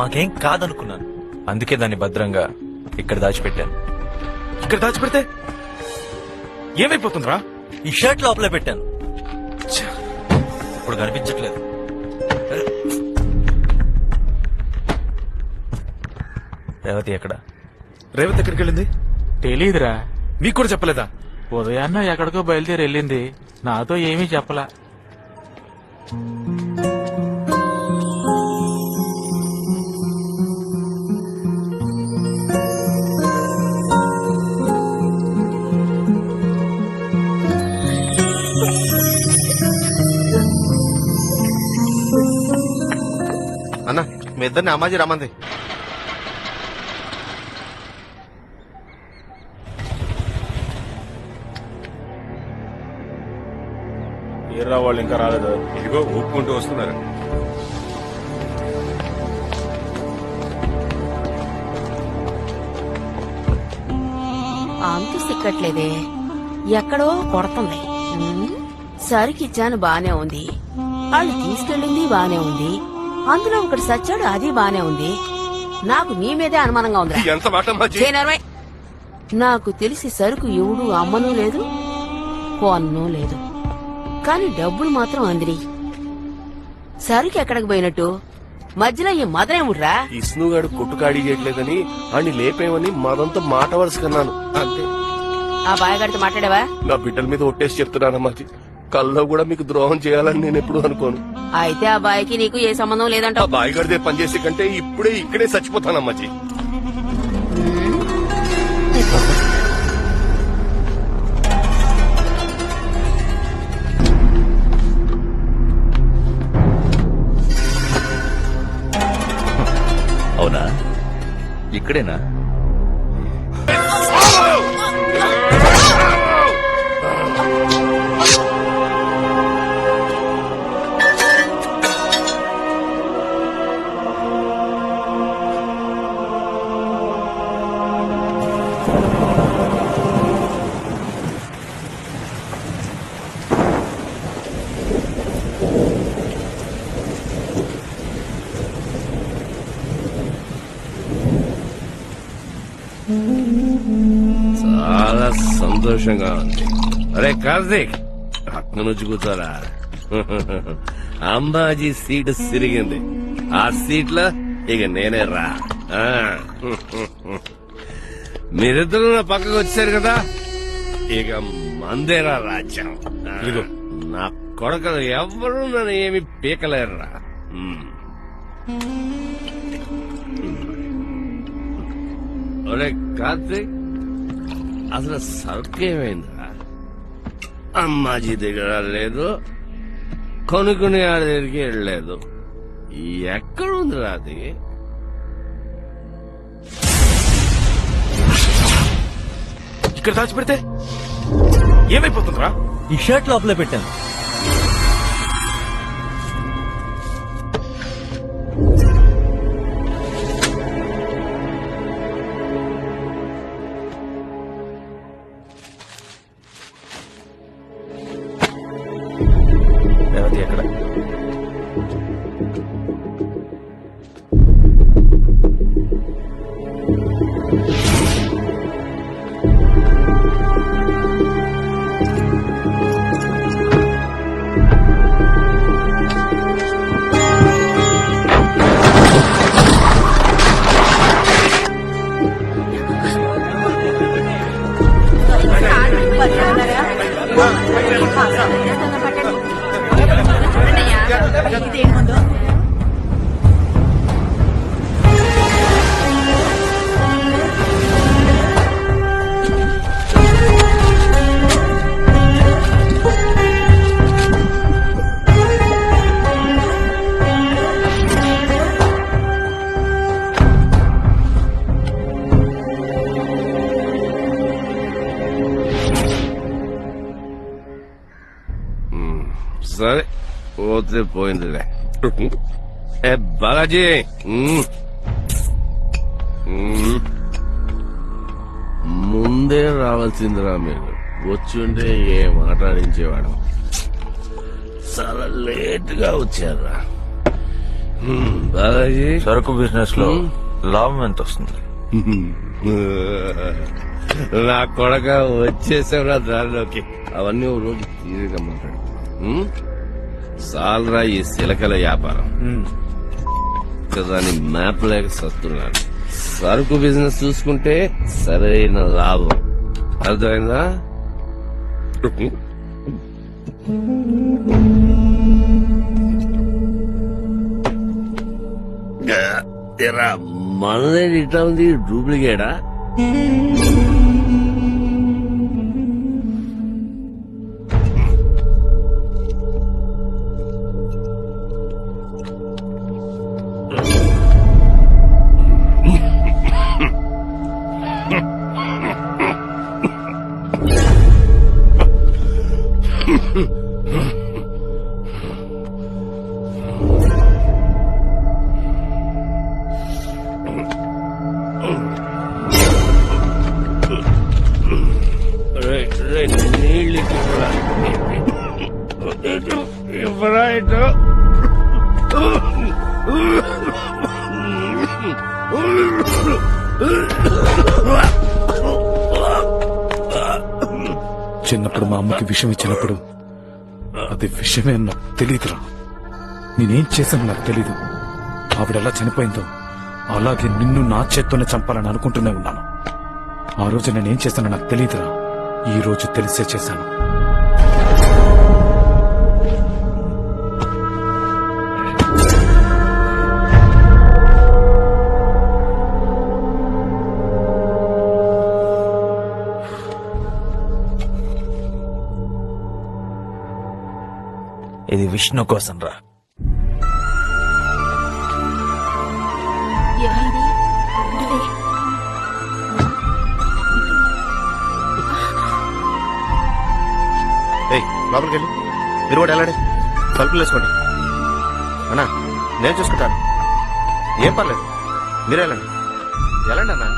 మాకేం కాదనుకున్నాను. అందుకే దాన్ని భద్రంగా ఇక్కడ దాచిపెట్టాను. ఇక్కడ దాచిపెడితే ఏమైపోతుందిరా? ఈ షర్ట్ లోపలే పెట్టాను. ఇప్పుడు కనిపించట్లేదు. రేవతి ఎక్కడ? రేవతి ఎక్కడికి వెళ్ళింది? తెలీదురా. మీకు కూడా చెప్పలేదా? ఉదయాన్న ఎక్కడికో బయలుదేరి వెళ్ళింది, నాతో ఏమీ చెప్పలా. అన్న మీ ఇద్దరిని అమ్మాజీ రమ్మంది. ఏర్రా వాళ్ళు ఇంకా రాలేదు. ఇదిగో ఊపుకుంటూ వస్తున్నారు. అంతు సిక్కట్లేదే, ఎక్కడో కొడుతుంది. సరుకిచ్చాను బానే ఉంది, వాళ్ళు తీసుకెళ్ళింది బానే ఉంది, అందులో ఒకటి సచ్చాడు, అది బానే ఉంది. నాకు నీ మీదే అనుమానంగా ఉంది. ఎంత మాట అమ్మాజీ? నాకు తెలిసి సరుకు ఎవడు అమ్మనూ లేదు, కొన్నూ లేదు, కానీ డబ్బులు మాత్రం అందిరి. సరుకు ఎక్కడికి పోయినట్టు? మధ్యలో ఈ మదనేముడ్రా? ఇస్నుగాడు కొట్టుకాడి చేయట్లేదని అని లేపేమని మదంతా మాట వరుస కన్నాను అంతే. ఆ బాయగాడితో మాట్లాడావా? నా బిడ్డల మీద ఒట్టేసి చెప్తున్నానమ్మాజీ, కల్లో కూడా మీకు ద్రోహం చేయాలని నేను ఎప్పుడు అనుకోను. అయితే ఆ బాయ్కి నీకు ఏ సంబంధం ఆ లేదంటావు? బాయిగడిదే పనిచేసే కంటే ఇప్పుడే ఇక్కడే చచ్చిపోతానమ్మాజీ. అవునా? ఇక్కడేనా? చాలా సంతోషంగా ఉంది. అరే కార్తీక్, అక్కడి నుంచి కూర్చోరా. అంబాజీ సీటు సిరిగింది. ఆ సీట్లో ఇక నేనే రా. మీరిద్దరు నా పక్కకు వచ్చారు కదా, ఇక మందేరా రాజ్యం. ఇదిగో. నా కొడుకులు ఎవ్వరూ నన్ను ఏమి పీకలేరురా. ఒరే కార్తీక్, అసలు సరుకేమైందిరా? అమ్మాజీ దగ్గర లేదు, కొనుక్కునే ఆడ దగ్గరికి వెళ్ళలేదు. ఎక్కడుందిరా అది? ఇక్కడ దాచిపెడితే ఏమైపోతుందిరా? ఈ షర్ట్ లోపలే పెట్టాను. రేవతి ఎక్కడ? పోతే పోయిందిలే. ఏ బాలాజీ, ముందే రావాల్సిందిరా మీరు. వచ్చుంటే ఏ మాట్లాడించేవాడు. చాలా లేట్ గా వచ్చారా బాలాజీ? సరుకు బిజినెస్ లో లాభం ఎంత వస్తుంది? నా కొడక వచ్చేసావురా దారిలోకి. అవన్నీ ఓ రోజు తీరిగా మాట్లాడు. సాలరా ఈ సిలకల వ్యాపారం. దాన్ని మ్యాప్ లేక సస్తున్నాను. సరుకు బిజినెస్ చూసుకుంటే సరైన లాభం. అర్థమైందా? ఎరా మనదే ఇట్లా ఉంది, డూప్లికేటా? నీళ్ళు ఇవ్వరా ఇటు. చిన్నప్పుడు మా అమ్మకి విషం ఇచ్చినప్పుడు అది విషయమే నాకు తెలియదురా. నేనేం చేశానో నాకు తెలీదు. ఆవిడ ఎలా చనిపోయిందో అలాగే నిన్ను నా చేత్తోనే చంపాలని అనుకుంటూనే ఉన్నాను. ఆ రోజు నేనేం చేశానో నాకు తెలీదురా. ఈ రోజు తెలిసే చేశాను. ఇది విష్ణు కోసం రా. లోపలికి వెళ్ళి మీరు కూడా వెళ్ళండి. తలుపులు వేసుకోండి. అన్నా నేను చూసుకుంటాను, ఏం పర్లేదు. మీరు వెళ్ళండి అన్నా.